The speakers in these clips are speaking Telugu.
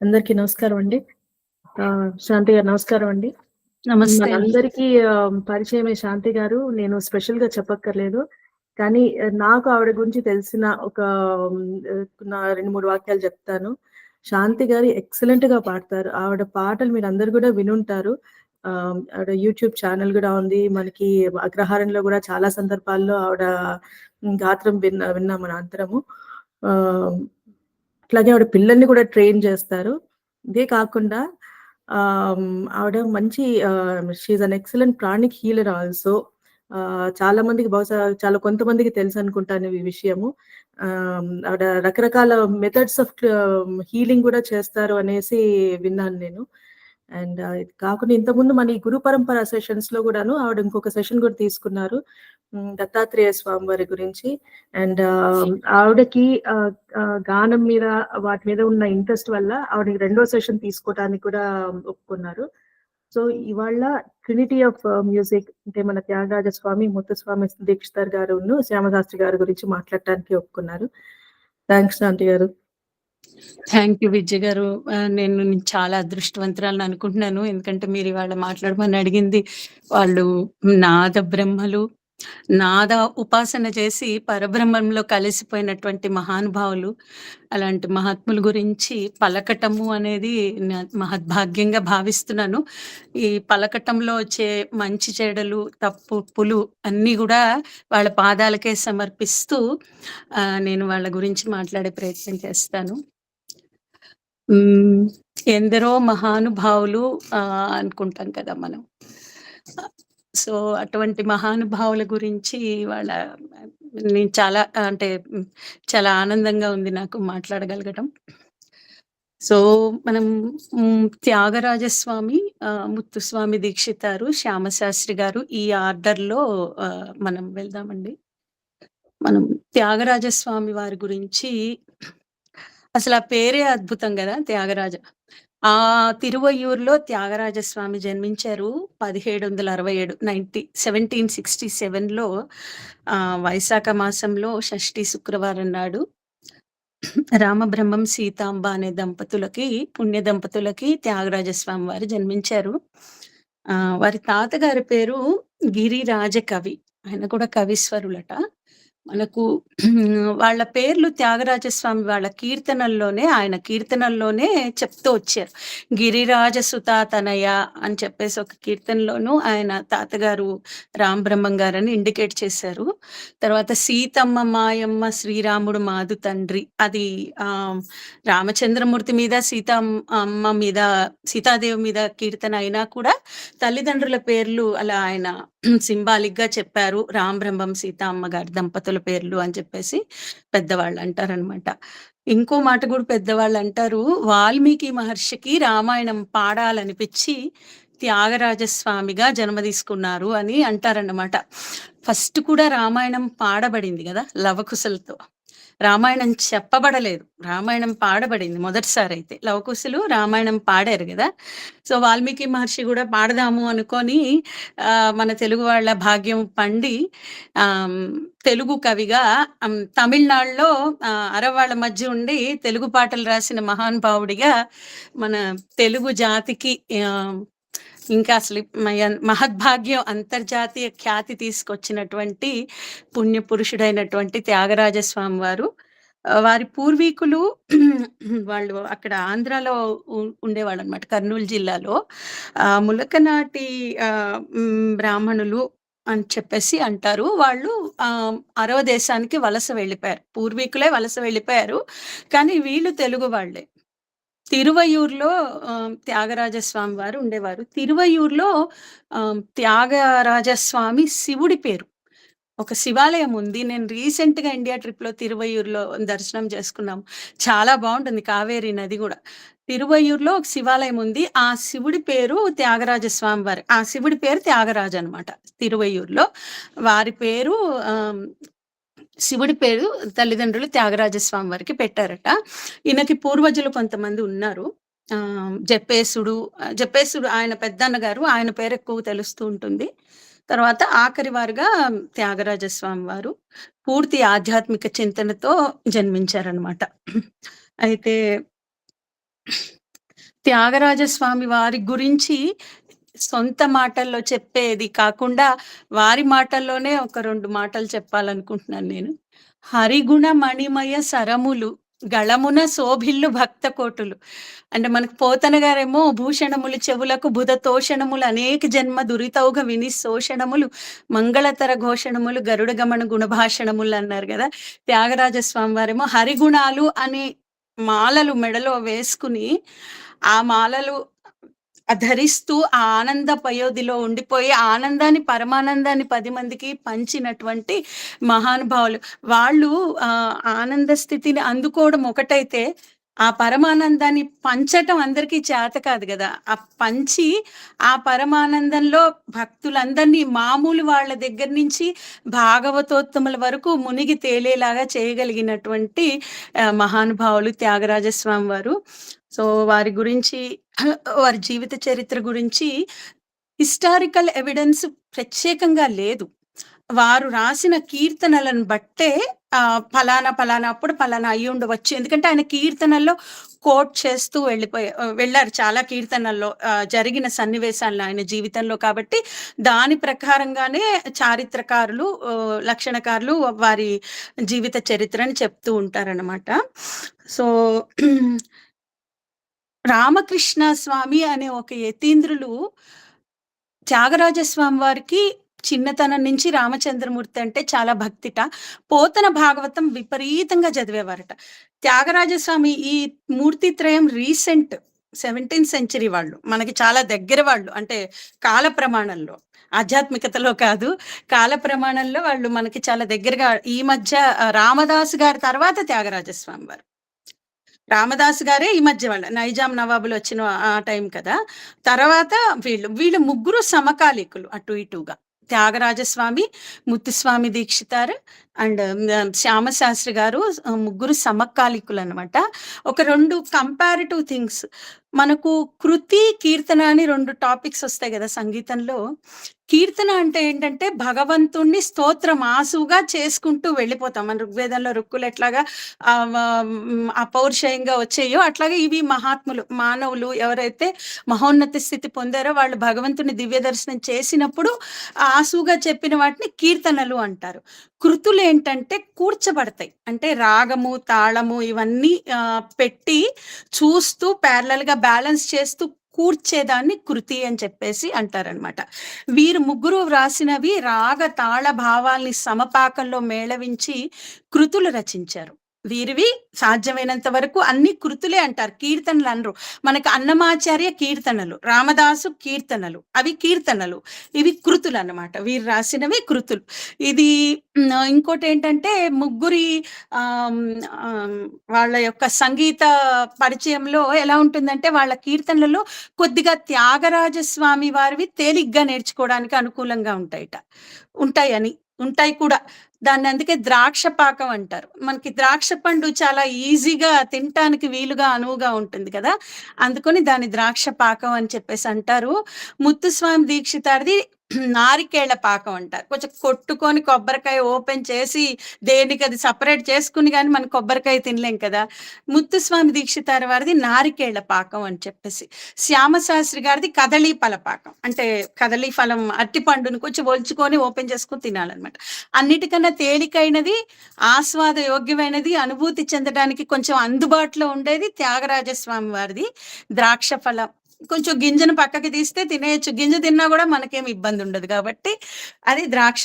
అందరికీ నమస్కారం అండి. శాంతి గారు నమస్కారం అండి. నమస్తే అండి. మనందరికీ పరిచయమే శాంతి గారు. నేను స్పెషల్‌గా చెప్పక్కర్లేదు. కానీ నాకు ఆవిడ గురించి తెలిసిన ఒక నా 2, 3 వాక్యాలు చెప్తాను. శాంతి గారు ఎక్సలెంట్‌గా పాడతారు. ఆవిడ పాటలు మీరందరూ గూడా వినుంటారు. ఆవిడ యూట్యూబ్ ఛానెల్ గూడా ఉంది. మనకి అగ్రహారంలో గూడా చాలా సందర్భాల్లో ఆవిడ గాత్రం విన్నాం మనందరము. ఆహ్, అట్లాగే ఆవిడ పిల్లల్ని కూడా ట్రైన్ చేస్తారు. ఇదే కాకుండా ఆవిడ మంచి she is an excellent pranic healer also. చాలా మందికి బహుశా చాలా కొంతమందికి తెలుసనుకుంటాను ఈ విషయము. ఆవిడ రకరకాల మెథడ్స్ ఆఫ్ హీలింగ్ గూడా చేస్తారు అనేసి విన్నాను నేను. అండ్ ఇది కాకుండా ఇంతకుముందు మన ఈ గురు పరంపర సెషన్స్‌లో గూడాను ఆవిడ ఇంకొక సెషన్ గూడా తీసుకున్నారు. దత్తాత్రేయ స్వామి వారి గురించి. అండ్ ఆవిడకి ఆహ్, ఆహ్, గానం మీద వాటి మీద ఉన్న ఇంట్రెస్ట్ వల్ల ఆవిడకి రెండో సెషన్ తీసుకోవటానికి కూడా ఒప్పుకున్నారు. సో, ఇవాళ ట్రినిటీ ఆఫ్ మ్యూజిక్ అంటే మన త్యాగరాజ స్వామి, ముత్తుస్వామి దీక్షితార్ గారును, శ్యామశాస్త్రి గారి గురించి మాట్లాడటానికి ఒప్పుకున్నారు. థాంక్స్ ఆంటీ గారు. థాంక్ యూ విజయ గారు. నేను చాలా అదృష్టవంతురాలని అనుకుంటున్నాను. ఎందుకంటే మీరివాళ మాట్లాడమని అడిగింది వాళ్ళు నాద బ్రహ్మలు, నాద ఉపాసన చేసి పరబ్రహ్మంలో కలిసిపోయినటువంటి మహానుభావులు. అలాంటి మహాత్ముల గురించి పలకటము అనేది మహద్భాగ్యంగా భావిస్తున్నాను. ఈ పలకటంలో వచ్చే మంచి చెడులు, తప్పులు అన్నీ గూడా వాళ్ళ పాదాలకే సమర్పిస్తూ నేను వాళ్ళ గురించి మాట్లాడే ప్రయత్నం చేస్తాను. హ్మ్. ఎందరో మహానుభావులు అనుకుంటాం కదా మనం. సో, అటువంటి మహానుభావుల గురించి వాళ్ళ నేను చాలా అంటే చాలా ఆనందంగా ఉంది నాకు మాట్లాడగలగటం. సో, మనం త్యాగరాజస్వామి, ముత్తుస్వామి దీక్షితారు, శ్యామశాస్త్రి గారు ఈ ఆర్డర్‌లో మనం వెళ్దామండి. మనం త్యాగరాజస్వామి వారి గురించి అసలా పేరే అద్భుతం గదా! త్యాగరాజ. తిరువయ్యూరులో త్యాగరాజస్వామి జన్మించారు. 1767 1767లో వైశాఖ మాసంలో షష్ఠి శుక్రవారం నాడు రామబ్రహ్మం, సీతాంబ అనే దంపతులకి, పుణ్య దంపతులకి త్యాగరాజస్వామి వారు జన్మించారు. వారి తాతగారి పేరు గిరిరాజ కవి. ఆయన కూడా కవీశ్వరులట. మనకు వాళ్ళ పేర్లు త్యాగరాజస్వామి వాళ్ళ కీర్తనల్లోనే ఆయన కీర్తనల్లోనే చెప్తూ వచ్చారు. 'గిరిరాజ సుతా తనయ' అని చెప్పేసి ఒక కీర్తనలోనూ ఆయన తాతగారు రామబ్రహ్మం గారని ఇండికేట్ చేశారు. తర్వాత 'సీతమ్మ మాయమ్మ శ్రీరాముడు మాదు తండ్రి' అది రామచంద్రమూర్తి మీద, అమ్మ మీద, సీతాదేవి మీద కీర్తన అయినా కూడా తల్లిదండ్రుల పేర్లు అలా ఆయన సింబాలిక్‌గా చెప్పారు. రామబ్రహ్మం, సీతా అమ్మగారి దంపతుల పేర్లు అని చెప్పేసి పెద్దవాళ్ళు అంటారనమాట. ఇంకో మాట కూడా పెద్దవాళ్ళంటారు, వాల్మీకి మహర్షికి రామాయణం పాడాలనిపిచ్చి త్యాగరాజస్వామిగా జన్మ తీసుకున్నారు అని అంటారన్నమాట. ఫస్ట్ కూడా రామాయణం పాడబడింది గదా! లవకుశలతో. రామాయణం చెప్పబడలేదు. రామాయణం పాడబడింది మొదటిసారయితే. లవకుశులు రామాయణం పాడారు గదా! సో, వాల్మీకి మహర్షి గూడా పాడదాము అనుకోని మన తెలుగు వాళ్ళ భాగ్యం పండి ఆహ్, తెలుగు కవిగా తమిళనాడులో అరవాళ్ళ మధ్య ఉండి తెలుగు పాటలు రాసిన మహానుభావుడిగా మన తెలుగు జాతికి ఇంకా అసలు మహద్భాగ్యం అంతర్జాతీయ ఖ్యాతి తీసుకొచ్చినటువంటి పుణ్యపురుషుడైనటువంటి త్యాగరాజస్వామి వారు. వారి పూర్వీకులు వాళ్ళు అక్కడ ఆంధ్రాలో ఉండేవాళ్ళనమాట. కర్నూలు జిల్లాలో. ములకనాటి బ్రాహ్మణులు అని చెప్పేసి అంటారు. వాళ్ళు అరవ దేశానికి వలస వెళ్ళిపోయారు. పూర్వీకులే వలస వెళ్ళిపోయారు. కానీ వీళ్ళు తెలుగు వాళ్ళే. తిరువయ్యూరులో త్యాగరాజస్వామి వారు ఉండేవారు. తిరువయ్యూరులో త్యాగరాజస్వామి శివుడి పేరు. ఒక శివాలయం ఉంది. నేను రీసెంట్‌గా ఇండియా ట్రిప్‌లో తిరువయ్యూరులో దర్శనం చేసుకున్నాం. చాలా బావుంటుంది కావేరి నది గూడా. తిరువయ్యూరులో ఒక శివాలయం ఉంది. ఆ శివుడి పేరు త్యాగరాజ స్వామి వారు. ఆ శివుడి పేరు త్యాగరాజు అనమాట తిరువయ్యూరులో. వారి పేరు శివుడి పేరు తల్లిదండ్రులు త్యాగరాజస్వామి వారికి పెట్టారట. ఈయనకి పూర్వజులు కొంతమంది ఉన్నారు. జప్పేసుడు ఆయన పెద్దన్నగారు. ఆయన పేరు ఎక్కువ తెలుస్తూ ఉంటుంది. తర్వాత ఆఖరి వారుగా త్యాగరాజస్వామి వారు పూర్తి ఆధ్యాత్మిక చింతనతో జన్మించారనమాట. అయితే త్యాగరాజస్వామి వారి గురించి సొంత మాటల్లో చెప్పేది కాకుండా, వారి మాటల్లోనే ఒక 2 మాటలు చెప్పాలనుకుంటున్నాను నేను. హరిగుణ మణిమయ సరములు గళమున శోభిల్లు భక్త కోటులు. అంటే మనకు పోతన గారేమో భూషణములు చెవులకు బుధ తోషణములు అనేక జన్మ దురితౌఘ విని శోషణములు మంగళతర ఘోషణములు గరుడ గమన గుణభాషణములు అన్నారు గదా! త్యాగరాజ స్వామి వారేమో హరిగుణాలు అనే మాలలు మెడలో వేసుకుని, ఆ మాలలు ధరిస్తూ ఆ ఆనంద పయోధిలో ఉండిపోయి, ఆనందాన్ని, పరమానందాన్ని 10 మందికి పంచినటువంటి మహానుభావులు. వాళ్ళు ఆనంద స్థితిని అందుకోవడం ఒకటైతే, ఆ పరమానందాన్ని పంచటం అందరికీ చేత కాదు గదా! ఆ పంచి, ఆ పరమానందంలో భక్తులందరినీ మామూలు వాళ్ళ దగ్గర నుంచి భాగవతోత్తముల వరకు మునిగి తేలేలాగా చేయగలిగినటువంటి మహానుభావులు త్యాగరాజస్వామి వారు. సో, వారి గురించి వారి జీవిత చరిత్ర గురించి హిస్టారికల్ ఎవిడెన్స్ ప్రత్యేకంగా లేదు. వారు రాసిన కీర్తనలను బట్టే ఫలానా అప్పుడు ఫలానా అయ్యుండవచ్చు. ఎందుకంటే ఆయన కీర్తనల్లో కోట్ చేస్తూ వెళ్లారు చాలా కీర్తనల్లో జరిగిన సన్నివేశాలను ఆయన జీవితంలో. కాబట్టి దాని ప్రకారంగానే చారిత్రకారులు, లక్షణకారులు వారి జీవిత చరిత్రని చెప్తూ ఉంటారన్నమాట. సో, రామకృష్ణ స్వామి అనే ఒక యతీంద్రులు త్యాగరాజస్వామి వారికి చిన్నతనం నుంచి రామచంద్రమూర్తి అంటే చాలా భక్తిట. పోతన భాగవతం విపరీతంగా చదివేవారట. త్యాగరాజస్వామి ఈ మూర్తిత్రయం రీసెంట్ 17th సెంచరీ వాళ్ళు. మనకి చాలా దగ్గర వాళ్ళు. అంటే కాల ప్రమాణంలో, ఆధ్యాత్మికతలో కాదు, కాల ప్రమాణంలో వాళ్ళు మనకి చాలా దగ్గరగా. ఈ మధ్య రామదాసు గారి తర్వాత త్యాగరాజస్వామి వారు. రామదాసు గారే ఈ మధ్య వాళ్ళ నైజాం నవాబులు వచ్చిన ఆ టైం కదా! తర్వాత వీళ్ళు ముగ్గురు సమకాలీకులు అటు ఇటుగా. త్యాగరాజస్వామి, ముత్తుస్వామి దీక్షితార్ అండ్ శ్యామశాస్త్రి గారు ముగ్గురు సమకాలీకులనమాట. ఒక 2 కంపారిటివ్ థింగ్స్. మనకు కృతి, కీర్తన అని 2 టాపిక్స్ వస్తాయి గదా సంగీతంలో. కీర్తన అంటే ఏంటంటే భగవంతుణ్ణి స్తోత్రం ఆసుగా చేసుకుంటూ వెళ్ళిపోతాం. మన ఋగ్వేదంలో రుక్కులు ఎట్లాగా అపౌరుషయంగా వచ్చాయో, అట్లాగే ఇవి మహాత్ములు, మానవులు ఎవరైతే మహోన్నత స్థితి పొందారో వాళ్ళు భగవంతుని దివ్య దర్శనం చేసినప్పుడు ఆసుగా చెప్పిన వాటిని కీర్తనలు అంటారు. కృతులు ఏంటంటే కూర్చబడతాయి. అంటే రాగము, తాళము ఇవన్నీ పెట్టి చూస్తూ ప్యారలల్ గా బ్యాలెన్స్ చేస్తూ కూర్చేదాన్ని కృతి అని చెప్పేసి అంటారనమాట. వీరు ముగ్గురు వ్రాసినవి రాగ తాళ భావాల్ని సమపాకంలో మేళవించి కృతులు రచించారు. వీరివి సాధ్యమైనంత వరకు అన్ని కృతులే అంటారు, కీర్తనలు అనరు. మనకి అన్నమాచార్య కీర్తనలు, రామదాసు కీర్తనలు, అవి కీర్తనలు, ఇవి కృతులు అన్నమాట. వీరు రాసినవి కృతులు. ఇది ఇంకోటి ఏంటంటే ముగ్గురి వాళ్ళ యొక్క సంగీత పరిచయంలో ఎలా ఉంటుందంటే, వాళ్ళ కీర్తనలలో కొద్దిగా త్యాగరాజస్వామి వారివి తేలిగ్గా నేర్చుకోవడానికి అనుకూలంగా ఉంటాయి కూడా. దాన్ని అందుకే ద్రాక్ష పాకం అంటారు. మనకి ద్రాక్ష పండు చాలా ఈజీగా తినటానికి వీలుగా అనువుగా ఉంటుంది కదా! అందుకని దాన్ని ద్రాక్ష పాకం అని చెప్పేసి అంటారు. ముత్తుస్వామి దీక్షితారిది నారికేళ్ల పాకం అంటారు. కొంచెం కొట్టుకొని కొబ్బరికాయ ఓపెన్ చేసి దేనికి అది సపరేట్ చేసుకుని గాని మనం కొబ్బరికాయ తినలేం కదా! ముత్తుస్వామి దీక్షితారి వారిది నారికేళ్ల పాకం అని చెప్పేసి. శ్యామశాస్త్రి గారిది కదళీ ఫల పాకం. అంటే కదళీ ఫలం అరటి పండుని కొంచెం ఒలుచుకొని ఓపెన్ చేసుకొని తినాలన్నమాట. అన్నిటికన్నా తేలికైనది, ఆస్వాద యోగ్యమైనది, అనుభూతి చెందడానికి కొంచెం అందుబాటులో ఉండేది త్యాగరాజస్వామి వారిది ద్రాక్ష ఫలం. కొంచెం గింజను పక్కకి తీస్తే తినేయచ్చు. గింజ తిన్నా కూడా మనకేం ఇబ్బంది ఉండదు కాబట్టి అది ద్రాక్ష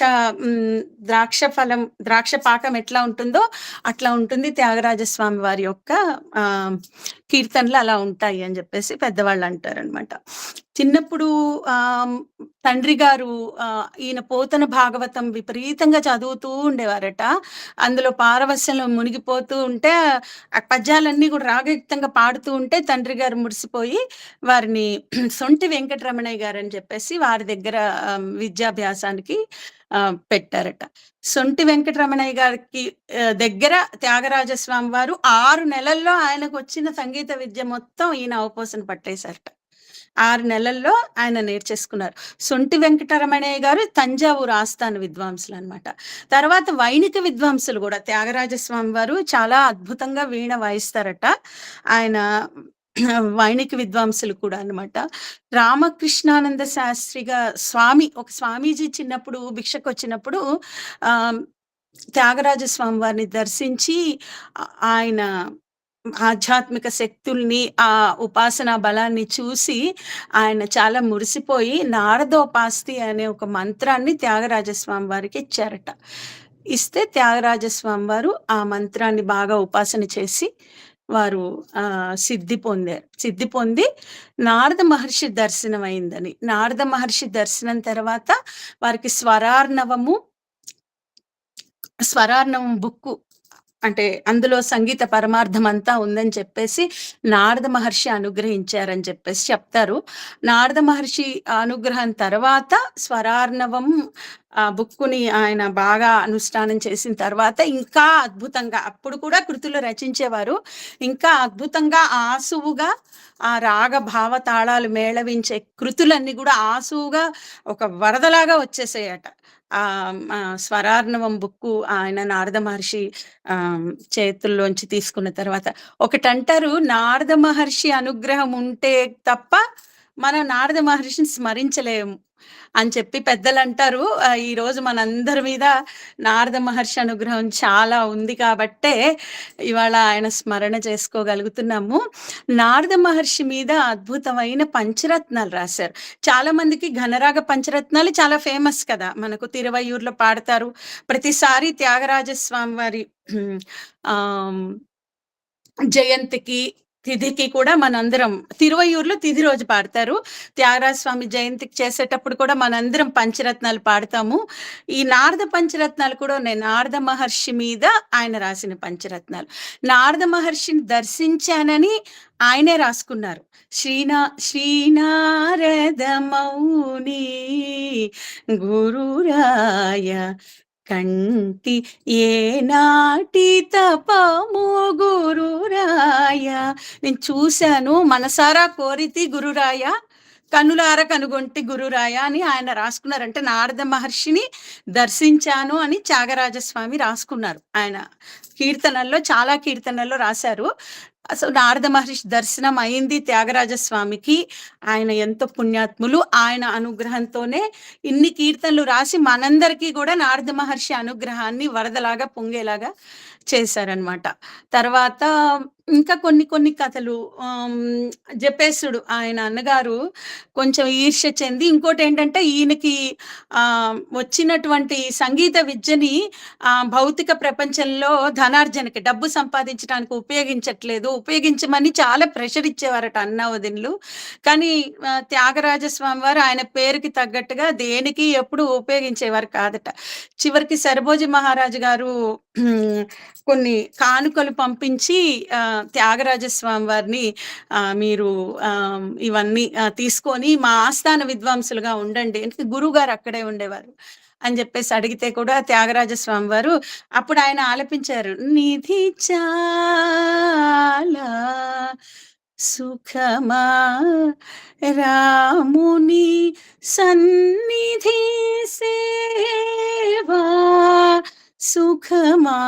ఫలం, ద్రాక్ష పాకం ఎట్లా ఉంటుందో అట్లా ఉంటుంది త్యాగరాజస్వామి వారి యొక్క కీర్తనలు అలా ఉంటాయి అని చెప్పేసి పెద్దవాళ్ళు అంటారనమాట. చిన్నప్పుడు తండ్రి గారు ఈయన పోతన భాగవతం విపరీతంగా చదువుతూ ఉండేవారట. అందులో పారవస్యంలో మునిగిపోతూ ఉంటే ఆ పద్యాలన్నీ కూడా రాగయుక్తంగా పాడుతూ ఉంటే తండ్రి గారు మురిసిపోయి వారిని సొంటి వెంకటరమణయ్య గారు అని చెప్పేసి వారి దగ్గర విద్యాభ్యాసానికి పెట్టారట. సొంటి వెంకటరమణయ్య గారికి దగ్గర త్యాగరాజస్వామి వారు 6 నెలల్లో ఆయనకు వచ్చిన సంగీత విద్య మొత్తం ఈయన అవపోసన పట్టేశారట. 6 నెలల్లో ఆయన నేర్చేసుకున్నారు. సొంటి వెంకటరమణయ్య గారు తంజావూరు ఆస్థాన విద్వాంసులు అనమాట. తర్వాత వైణిక విద్వాంసులు కూడా త్యాగరాజస్వామి వారు చాలా అద్భుతంగా వీణ వాయిస్తారట. ఆయన వైణిక విద్వాంసులు కూడా అన్నమాట. రామకృష్ణానంద శాస్త్రిగా ఒక స్వామీజీ చిన్నప్పుడు భిక్షకొచ్చినప్పుడు ఆహ్, త్యాగరాజ స్వామి వారిని దర్శించి ఆయన ఆధ్యాత్మిక శక్తుల్ని, ఆ ఉపాసనా బలాన్ని చూసి ఆయన చాలా మురిసిపోయి నారదోపాస్తి అనే ఒక మంత్రాన్ని త్యాగరాజస్వామి వారికి ఇచ్చారట. ఇస్తే త్యాగరాజస్వామి వారు ఆ మంత్రాన్ని బాగా ఉపాసన చేసి వారు సిద్ధి పొందారు. సిద్ధి పొంది నారద మహర్షి దర్శనం అయిందని. నారద మహర్షి దర్శనం తర్వాత వారికి స్వరార్ణవం బుక్కు అంటే అందులో సంగీత పరమార్థం అంతా ఉందని చెప్పేసి నారద మహర్షి అనుగ్రహించారని చెప్పేసి చెప్తారు. నారద మహర్షి అనుగ్రహం తర్వాత స్వరార్ణవం బుక్కుని ఆయన బాగా అనుష్ఠానం చేసిన తర్వాత ఇంకా అద్భుతంగా అప్పుడు కూడా కృతులు రచించేవారు. ఇంకా అద్భుతంగా ఆసువుగా ఆ రాగ భావ తాళాలు మేళవించే కృతులన్నీ కూడా ఆసువుగా ఒక వరదలాగా వచ్చేసాయట. స్వరార్ణవం బుక్కు ఆయన నారద మహర్షి చేతుల్లోంచి తీసుకున్న తర్వాత ఒకటంటారు, నారద మహర్షి అనుగ్రహం ఉంటే తప్ప మనం నారద మహర్షిని స్మరించలేము అని చెప్పి పెద్దలంటారు. ఈ రోజు మనందరి మీద నారద మహర్షి అనుగ్రహం చాలా ఉంది కాబట్టే ఇవాళ ఆయన స్మరణ చేసుకోగలుగుతున్నాము. నారద మహర్షి మీద అద్భుతమైన పంచరత్నాలు రాశారు. చాలా మందికి ఘనరాగ పంచరత్నాలు చాలా ఫేమస్ కదా, మనకు తిరువయ్యూరులో పాడతారు. ప్రతిసారి త్యాగరాజ స్వామి వారి జయంతికి తిథికి కూడా మనందరం తిరువయ్యూరులో తిథి రోజు పాడతారు. త్యాగరాజ స్వామి జయంతికి చేసేటప్పుడు కూడా మనందరం పంచరత్నాలు పాడతాము. ఈ నారద పంచరత్నాలు కూడా ఉన్నాయి. నారద మహర్షి మీద ఆయన రాసిన పంచరత్నాలు. నారద మహర్షిని దర్శించానని ఆయనే రాసుకున్నారు. శ్రీనారద మౌని గురురాయ కంటి ఏనాటి తపము గురురాయ, నేను చూశాను మనసారా కోరితి గురురాయ, కనులార కనుగొంటి గురురాయ అని ఆయన రాసుకున్నారంటే నారద మహర్షిని దర్శించాను అని త్యాగరాజస్వామి రాసుకున్నారు. ఆయన కీర్తనల్లో చాలా కీర్తనల్లో రాశారు. అసలు నారద మహర్షి దర్శనం అయింది త్యాగరాజస్వామికి. ఆయన ఎంతో పుణ్యాత్ములు. ఆయన అనుగ్రహంతోనే ఇన్ని కీర్తనలు రాసి మనందరికీ కూడా నారద మహర్షి అనుగ్రహాన్ని వరదలాగా పొంగేలాగా చేశారనమాట. తర్వాత ఇంకా కొన్ని కథలు జపేశుడు ఆయన అన్నగారు కొంచెం ఈర్ష్య చెంది, ఇంకోటి ఏంటంటే ఈయనకి వచ్చినటువంటి సంగీత విద్యని భౌతిక ప్రపంచంలో ధనార్జనకి డబ్బు సంపాదించడానికి ఉపయోగించమని చాలా ప్రెషర్ ఇచ్చేవారట అన్నా వదినలు. కానీ త్యాగరాజస్వామి వారు ఆయన పేరుకి తగ్గట్టుగా దేనికి ఎప్పుడు ఉపయోగించేవారు కాదట. చివరికి సరభోజి మహారాజు గారు కొన్ని కానుకలు పంపించి త్యాగరాజస్వామి వారిని మీరు ఇవన్నీ తీసుకొని మా ఆస్థాన విద్వాంసులుగా ఉండండి, అంటే గురువు గారు అక్కడే ఉండేవారు అని చెప్పేసి అడిగితే కూడా త్యాగరాజస్వామి వారు అప్పుడు ఆయన ఆలపించారు, నిధి చాలా సుఖమా రాముని సన్నిధి సేవా సుఖమా,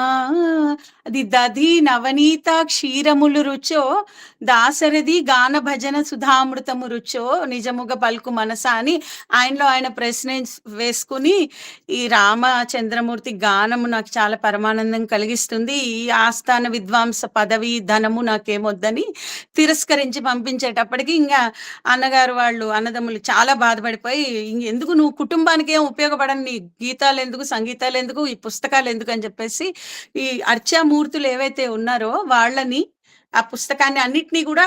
అది దధి నవనీత క్షీరములు రుచో దాశరథి గాన భజన సుధామృతము రుచో నిజముగ పలుకు మనసా అని ఆయనలో ఆయన ప్రశ్న వేసుకుని, ఈ రామచంద్రమూర్తి గానము నాకు చాలా పరమానందం కలిగిస్తుంది, ఈ ఆస్థాన విద్వాంస పదవి ధనము నాకేమొద్దని తిరస్కరించి పంపించేటప్పటికి ఇంకా అన్నగారు వాళ్ళు అన్నదమ్ములు చాలా బాధపడిపోయి, ఎందుకు నువ్వు కుటుంబానికి ఏం ఉపయోగపడని నీ గీతాలు ఎందుకు, సంగీతాలు ఎందుకు, ఈ పుస్తకాలు ఎందుకు అని చెప్పేసి ఈ అర్చామూర్తులు ఏవైతే ఉన్నారో వాళ్ళని ఆ పుస్తకాన్ని అన్నిటినీ కూడా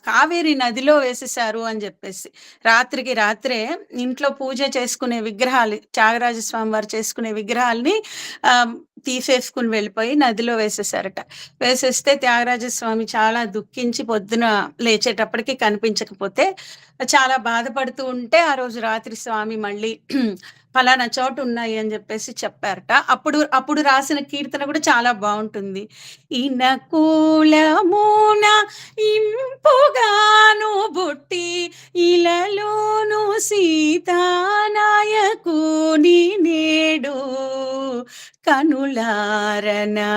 కావేరి నదిలో వేసేశారు అని చెప్పేసి రాత్రికి రాత్రే ఇంట్లో పూజ చేసుకునే విగ్రహాలు, త్యాగరాజస్వామి వారు చేసుకునే విగ్రహాలని తీసేసుకుని వెళ్ళిపోయి నదిలో వేసేసారట. వేసేస్తే త్యాగరాజస్వామి చాలా దుఃఖించి పొద్దున లేచేటప్పటికి కనిపించకపోతే చాలా బాధపడుతూ ఉంటే ఆ రోజు రాత్రి స్వామి మళ్ళీ ఫలానా చోటు ఉన్నాయి అని చెప్పేసి చెప్పారట. అప్పుడు రాసిన కీర్తన కూడా చాలా బాగుంటుంది. ఇనకూలమున ఇంపుగాను బుట్టి ఇలలోను సీతానాయకుని నేడు కనులారనా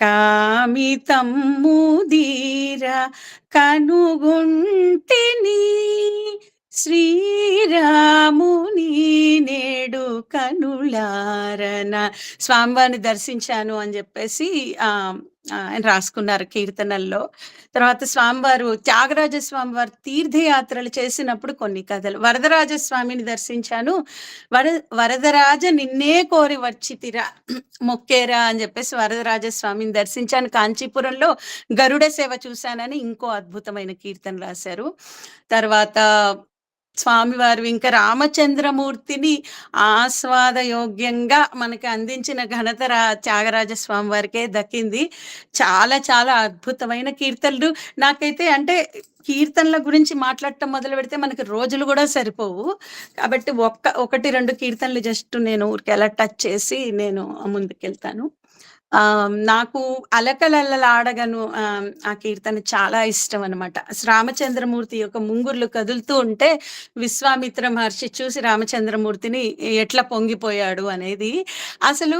కామితమ్ముదీర కనుగొంటిని శ్రీరాముని నేడు కనులారన స్వామివారిని దర్శించాను అని చెప్పేసి ఆయన రాసుకున్నారు కీర్తనల్లో. తర్వాత స్వామివారు త్యాగరాజ స్వామివారు తీర్థయాత్రలు చేసినప్పుడు కొన్ని కథలు. వరదరాజ స్వామిని దర్శించాను. వరదరాజ నిన్నే కోరి వచ్చితిరా మొక్కేరా అని చెప్పేసి వరదరాజ స్వామిని దర్శించాను. కాంచీపురంలో గరుడ సేవ చూశానని ఇంకో అద్భుతమైన కీర్తన రాశారు. తర్వాత స్వామివారు ఇంకా రామచంద్రమూర్తిని ఆస్వాదయోగ్యంగా మనకి అందించిన ఘనత త్యాగరాజ స్వామి వారికే దక్కింది. చాలా చాలా అద్భుతమైన కీర్తనలు. నాకైతే అంటే కీర్తనల గురించి మాట్లాడటం మొదలు పెడితే మనకి రోజులు కూడా సరిపోవు. కాబట్టి ఒకటి రెండు కీర్తనలు జస్ట్ నేను ఊరికి అలా టచ్ చేసి నేను ముందుకెళ్తాను. నాకు అలకలల్లలాడగను ఆ కీర్తన చాలా ఇష్టం అనమాట. రామచంద్రమూర్తి యొక్క ముంగుర్లు కదులుతూ ఉంటే విశ్వామిత్ర మహర్షి చూసి రామచంద్రమూర్తిని ఎట్లా పొంగిపోయాడు అనేది అసలు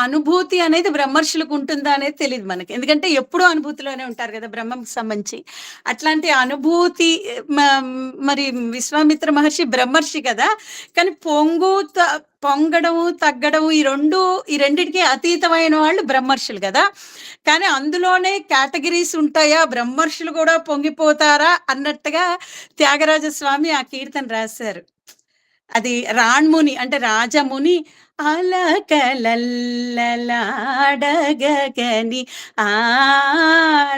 అనుభూతి అనేది బ్రహ్మర్షులకు ఉంటుందా అనేది తెలియదు మనకి. ఎందుకంటే ఎప్పుడూ అనుభూతిలోనే ఉంటారు కదా బ్రహ్మంకి సంబంధించి. అట్లాంటి అనుభూతి మరి విశ్వామిత్ర మహర్షి బ్రహ్మర్షి కదా, కానీ పొంగడము తగ్గడము ఈ రెండింటికి అతీతమైన వాళ్ళు బ్రహ్మర్షులు కదా. కానీ అందులోనే కేటగిరీస్ ఉంటాయా, బ్రహ్మర్షులు కూడా పొంగిపోతారా అన్నట్టుగా త్యాగరాజ స్వామి ఆ కీర్తన రాశారు. అది రాణ్ముని అంటే రాజముని అలకలల్లలాడగని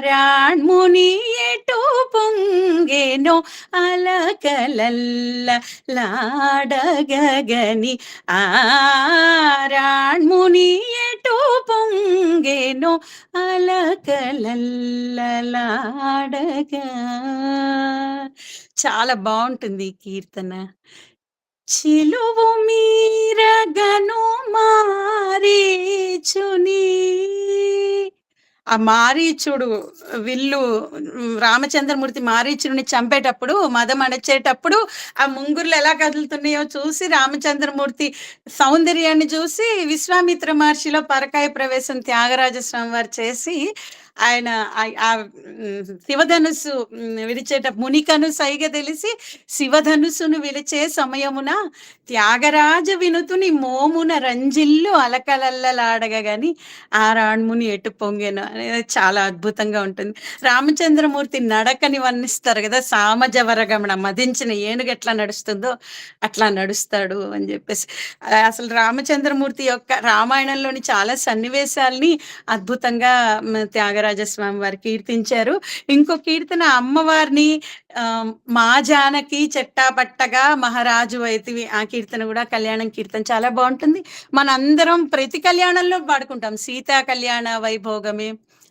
రాణ్ముని ఎటు పొంగెనో అలకలల్లలాడగని రాణ్ముని ఎటు పొంగెనో అలకలల్లలాడగా. చాలా బాగుంటుంది ఈ కీర్తన. చిలువు మీరగను మారీచుని, ఆ మారీచుడు విల్లు రామచంద్రమూర్తి మారీచుని చంపేటప్పుడు మదం అణచేటప్పుడు ఆ ముంగుర్లు ఎలా కదులుతున్నాయో చూసి రామచంద్రమూర్తి సౌందర్యాన్ని చూసి విశ్వామిత్ర మహర్షిలో పరకాయ ప్రవేశం త్యాగరాజ స్వామి వారు చేసి ఆయన శివధనుస్సు విడిచేట మునికను సైగ తెలిసి శివధనుస్సును విలిచే సమయమున త్యాగరాజ వినుతుని మోమున రంజిల్లు అలకలల్లలాడగా గాని ఆ రాణ్ముని ఎటు పొంగెను అనేది చాలా అద్భుతంగా ఉంటుంది. రామచంద్రమూర్తి నడకని వర్ణిస్తారు కదా, సామజవరగమన మదించిన ఏనుగు ఎట్లా నడుస్తుందో అట్లా నడుస్తాడు అని చెప్పేసి. అసలు రామచంద్రమూర్తి యొక్క రామాయణంలోని చాలా సన్నివేశాల్ని అద్భుతంగా త్యాగరాజస్వామి వారు కీర్తించారు. ఇంకో కీర్తన అమ్మవారిని మా జానకి చెట్టాపట్టగా మహారాజు అయితివి, ఆ కీర్తన కూడా కళ్యాణం కీర్తన చాలా బాగుంటుంది. మనందరం ప్రతి కళ్యాణంలో పాడుకుంటాం. సీతా కళ్యాణ వైభోగమే,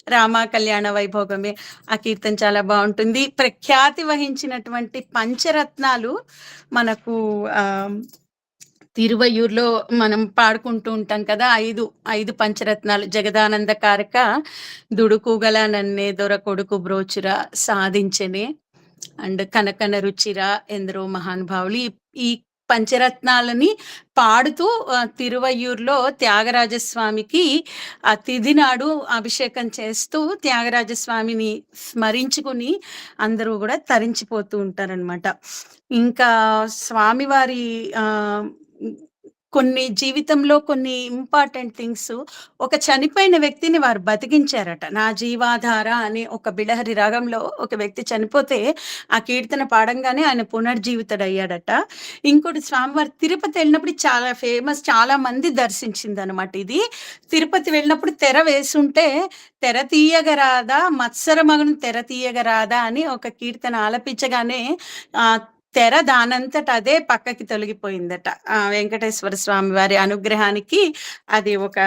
రామ కళ్యాణ వైభోగమే, ఆ కీర్తన చాలా బాగుంటుంది. ప్రఖ్యాతి వహించినటువంటి పంచరత్నాలు మనకు తిరువయ్యూరులో మనం పాడుకుంటూ ఉంటాం కదా, ఐదు పంచరత్నాలు. జగదానంద కారక దుడుకుగల నన్నే దొర కొడుకు బ్రోచురా సాధించనే అండ్ కనకన రుచిరా ఎందరో మహానుభావులు ఈ పంచరత్నాలని పాడుతూ తిరువయ్యూరులో త్యాగరాజస్వామికి ఆ తిథి నాడు అభిషేకం చేస్తూ త్యాగరాజస్వామిని స్మరించుకుని అందరూ కూడా తరించిపోతూ ఉంటారనమాట. ఇంకా స్వామివారి కొన్ని జీవితంలో కొన్ని ఇంపార్టెంట్ థింగ్స్, ఒక చనిపోయిన వ్యక్తిని వారు బతికించారట. నా జీవాధార అనే ఒక బిళహరి రాగంలో ఒక వ్యక్తి చనిపోతే ఆ కీర్తన పాడంగానే ఆయన పునర్జీవితుడయ్యాడట. ఇంకోటి స్వామివారి తిరుపతి వెళ్ళినప్పుడు చాలా ఫేమస్, చాలా మంది దర్శించింది అనమాట. ఇది తిరుపతి వెళ్ళినప్పుడు తెర వేసుంటే తెర తీయగరాదా మత్సర మగను తెర తీయగరాదా అని ఒక కీర్తన ఆలపించగానే తెర దానంతట అదే పక్కకి తొలగిపోయిందట. వెంకటేశ్వర స్వామి వారి అనుగ్రహానికి అది ఒక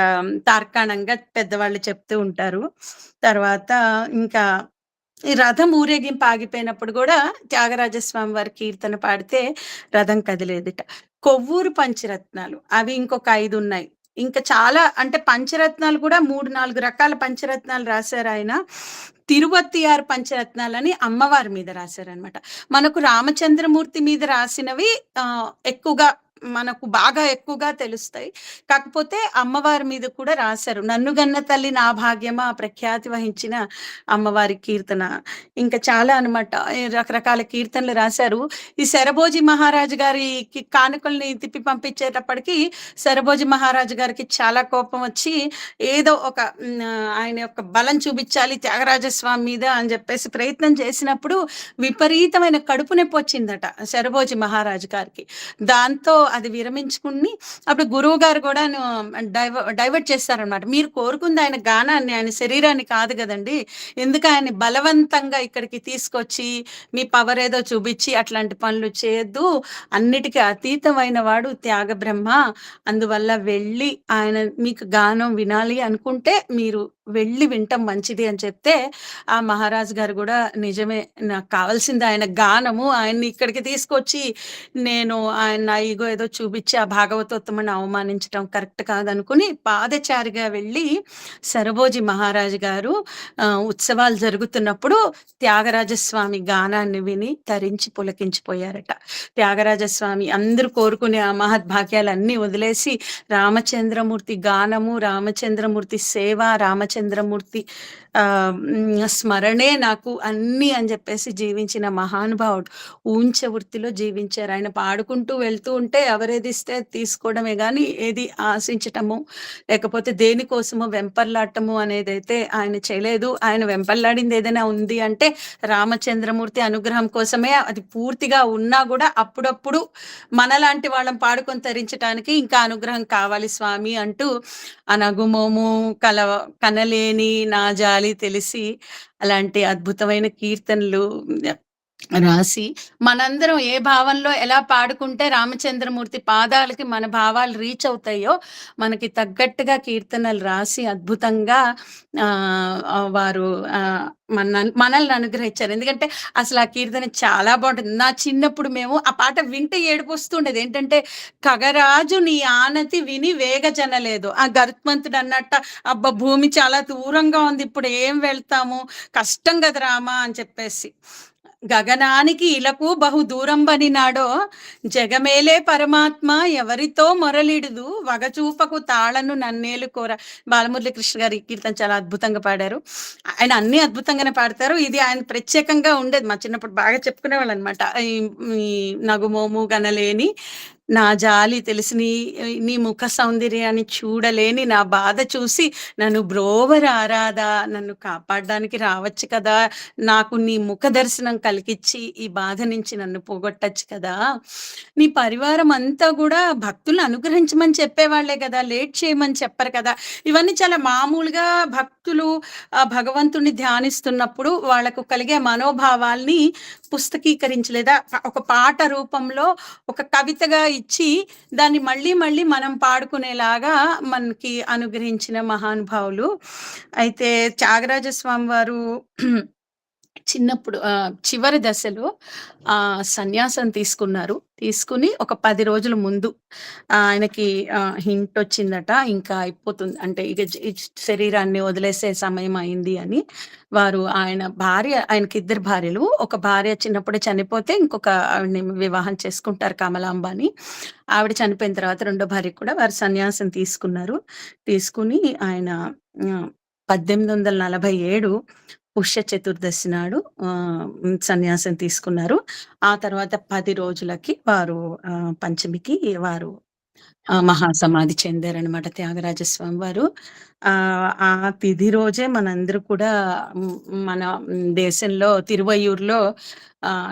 తార్కాణంగా పెద్దవాళ్ళు చెప్తూ ఉంటారు. తర్వాత ఇంకా ఈ రథం ఊరేగింపు ఆగిపోయినప్పుడు కూడా త్యాగరాజస్వామి వారి కీర్తన పాడితే రథం కదిలేదిట. కొవ్వూరు పంచరత్నాలు అవి ఇంకొక 5 ఉన్నాయి. ఇంకా చాలా అంటే పంచరత్నాలు కూడా 3-4 రకాల పంచరత్నాలు రాశారు ఆయన. తిరువత్తియారు పంచరత్నాలని అమ్మవారి మీద రాశారనమాట. మనకు రామచంద్రమూర్తి మీద రాసినవి ఎక్కువగా మనకు బాగా ఎక్కువగా తెలుస్తాయి. కాకపోతే అమ్మవారి మీద కూడా రాశారు. 'నన్ను గన్న తల్లి నా భాగ్యమా' ప్రఖ్యాతి వహించిన అమ్మవారి కీర్తన. ఇంకా చాలా అనమాట. రకరకాల కీర్తనలు రాశారు. ఈ శరభోజి మహారాజు గారికి కానుకల్ని తిప్పి పంపించేటప్పటికి శరభోజి మహారాజు గారికి చాలా కోపం వచ్చి ఏదో ఒక ఆయన యొక్క బలం చూపించాలి త్యాగరాజస్వామి మీద అని చెప్పేసి ప్రయత్నం చేసినప్పుడు విపరీతమైన కడుపు నొప్పి వచ్చిందట శరభోజి మహారాజు గారికి. దాంతో అది విరమించుకుని అప్పుడు గురువు గారు కూడా డైవర్ట్ చేస్తారనమాట. మీరు కోరుకుంది ఆయన గానాన్ని, ఆయన శరీరాన్ని కాదు కదండి, ఎందుకు ఆయన్ని బలవంతంగా ఇక్కడికి తీసుకొచ్చి మీ పవర్ ఏదో చూపించి అట్లాంటి పనులు చేయొద్దు, అన్నిటికీ అతీతమైన వాడు త్యాగ బ్రహ్మ, అందువల్ల వెళ్ళి ఆయన మీకు గానం వినాలి అనుకుంటే మీరు వెళ్ళి వింటం మంచిది అని చెప్తే ఆ మహారాజు గారు కూడా నిజమే, నాకు కావాల్సింది ఆయన గానము, ఆయన్ని ఇక్కడికి తీసుకొచ్చి నేను ఆయన నా ఈగో ఏదో చూపించి ఆ భాగవతోత్తమని అవమానించడం కరెక్ట్ కాదనుకుని పాదచారిగా వెళ్ళి శరభోజి మహారాజు గారు ఉత్సవాలు జరుగుతున్నప్పుడు త్యాగరాజస్వామి గానాన్ని విని తరించి పులకించిపోయారట. త్యాగరాజస్వామి అందరూ కోరుకునే ఆ మహద్భాగ్యాలన్నీ వదిలేసి రామచంద్రమూర్తి గానము, రామచంద్రమూర్తి సేవ, రామచంద్రమూర్తి స్మరణే నాకు అన్ని అని చెప్పేసి జీవించిన మహానుభావుడు. ఊంచ వృత్తిలో జీవించారు. ఆయన పాడుకుంటూ వెళ్తూ ఉంటే ఎవరేది ఇస్తే తీసుకోవడమే కానీ ఏది ఆశించటము లేకపోతే దేనికోసమో వెంపర్లాటము అనేదైతే ఆయన చేయలేదు. ఆయన వెంపర్లాడింది ఏదైనా ఉంది అంటే రామచంద్రమూర్తి అనుగ్రహం కోసమే. అది పూర్తిగా ఉన్నా కూడా అప్పుడప్పుడు మనలాంటి వాళ్ళం పాడుకొని తరించడానికి ఇంకా అనుగ్రహం కావాలి స్వామి అంటూ అనగుమోము కనలేని నా జాలి తెలిసి అలాంటి అద్భుతమైన కీర్తనలు రాసి మనందరం ఏ భావంలో ఎలా పాడుకుంటే రామచంద్రమూర్తి పాదాలకి మన భావాలు రీచ్ అవుతాయో మనకి తగ్గట్టుగా కీర్తనలు రాసి అద్భుతంగా వారు మనల్ని అనుగ్రహించారు. ఎందుకంటే అసలు ఆ కీర్తన చాలా బాగుంటుంది. నా చిన్నప్పుడు మేము ఆ పాట వింటే ఏడుపు వస్తుండేది. ఏంటంటే ఖగరాజు నీ ఆనతి విని వేగజనలేదు, ఆ గరుత్మంతుడు అన్నట్ట అబ్బా భూమి చాలా దూరంగా ఉంది, ఇప్పుడు ఏం వెళ్తాము, కష్టం కదా రామా అని చెప్పేసి. గగనానికి ఇలకు బహు దూరంబని నాడో జగమేలే పరమాత్మ ఎవరితో మొరలిడుదు వగచూపకు తాళను నన్నేలు కోర. బాలమురళీ కృష్ణ గారు ఈ కీర్తన చాలా అద్భుతంగా పాడారు. ఆయన అన్ని అద్భుతంగానే పాడతారు. ఇది ఆయన ప్రత్యేకంగా ఉండేది. మా చిన్నప్పుడు బాగా చెప్పుకునేవాళ్ళు అనమాట. ఈ నగుమోము గనలేని నా జాలి తెలిసి నీ ముఖ సౌందర్యాన్ని చూడలేని నా బాధ చూసి నన్ను బ్రోవరారాదా, నన్ను కాపాడడానికి రావచ్చు కదా, నాకు నీ ముఖ దర్శనం కలిగించి ఈ బాధ నుంచి నన్ను పోగొట్టచ్చు కదా, నీ పరివారం అంతా కూడా భక్తులను అనుగ్రహించమని చెప్పేవాళ్లే కదా, లేట్ చేయమని చెప్పరు కదా. ఇవన్నీ చాలా మామూలుగా భక్తులు భగవంతుణ్ణి ధ్యానిస్తున్నప్పుడు వాళ్ళకు కలిగే మనోభావాల్ని పుస్తకీకరించలేదా ఒక పాట రూపంలో ఒక కవితగా ఇచ్చి దాన్ని మళ్ళీ మళ్ళీ మనం పాడుకునేలాగా మనకి అనుగ్రహించిన మహానుభావులు. అయితే త్యాగరాజస్వామి వారు చిన్నప్పుడు చివరి దశలో సన్యాసం తీసుకున్నారు. తీసుకుని ఒక 10 రోజుల ముందు ఆయనకి హింట్ వచ్చిందట, ఇంకా అయిపోతుంది అంటే ఇక శరీరాన్ని వదిలేసే సమయం అయింది అని. వారు ఆయన భార్య, ఆయనకి 2 భార్యలు, ఒక భార్య చిన్నప్పుడే చనిపోతే ఇంకొక ఆవిడని వివాహం చేసుకుంటారు కమలాంబ అని. ఆవిడ చనిపోయిన తర్వాత రెండో భార్య కూడా వారు సన్యాసం తీసుకున్నారు. తీసుకుని ఆయన 1847 పుష్య చతుర్దశి నాడు సన్యాసం తీసుకున్నారు. ఆ తర్వాత 10 రోజులకి వారు పంచమికి వారు మహాసమాధి చెందారనమాట త్యాగరాజస్వామి వారు. ఆ తిథి రోజే మనందరూ కూడా మన దేశంలో తిరువయ్యూరులో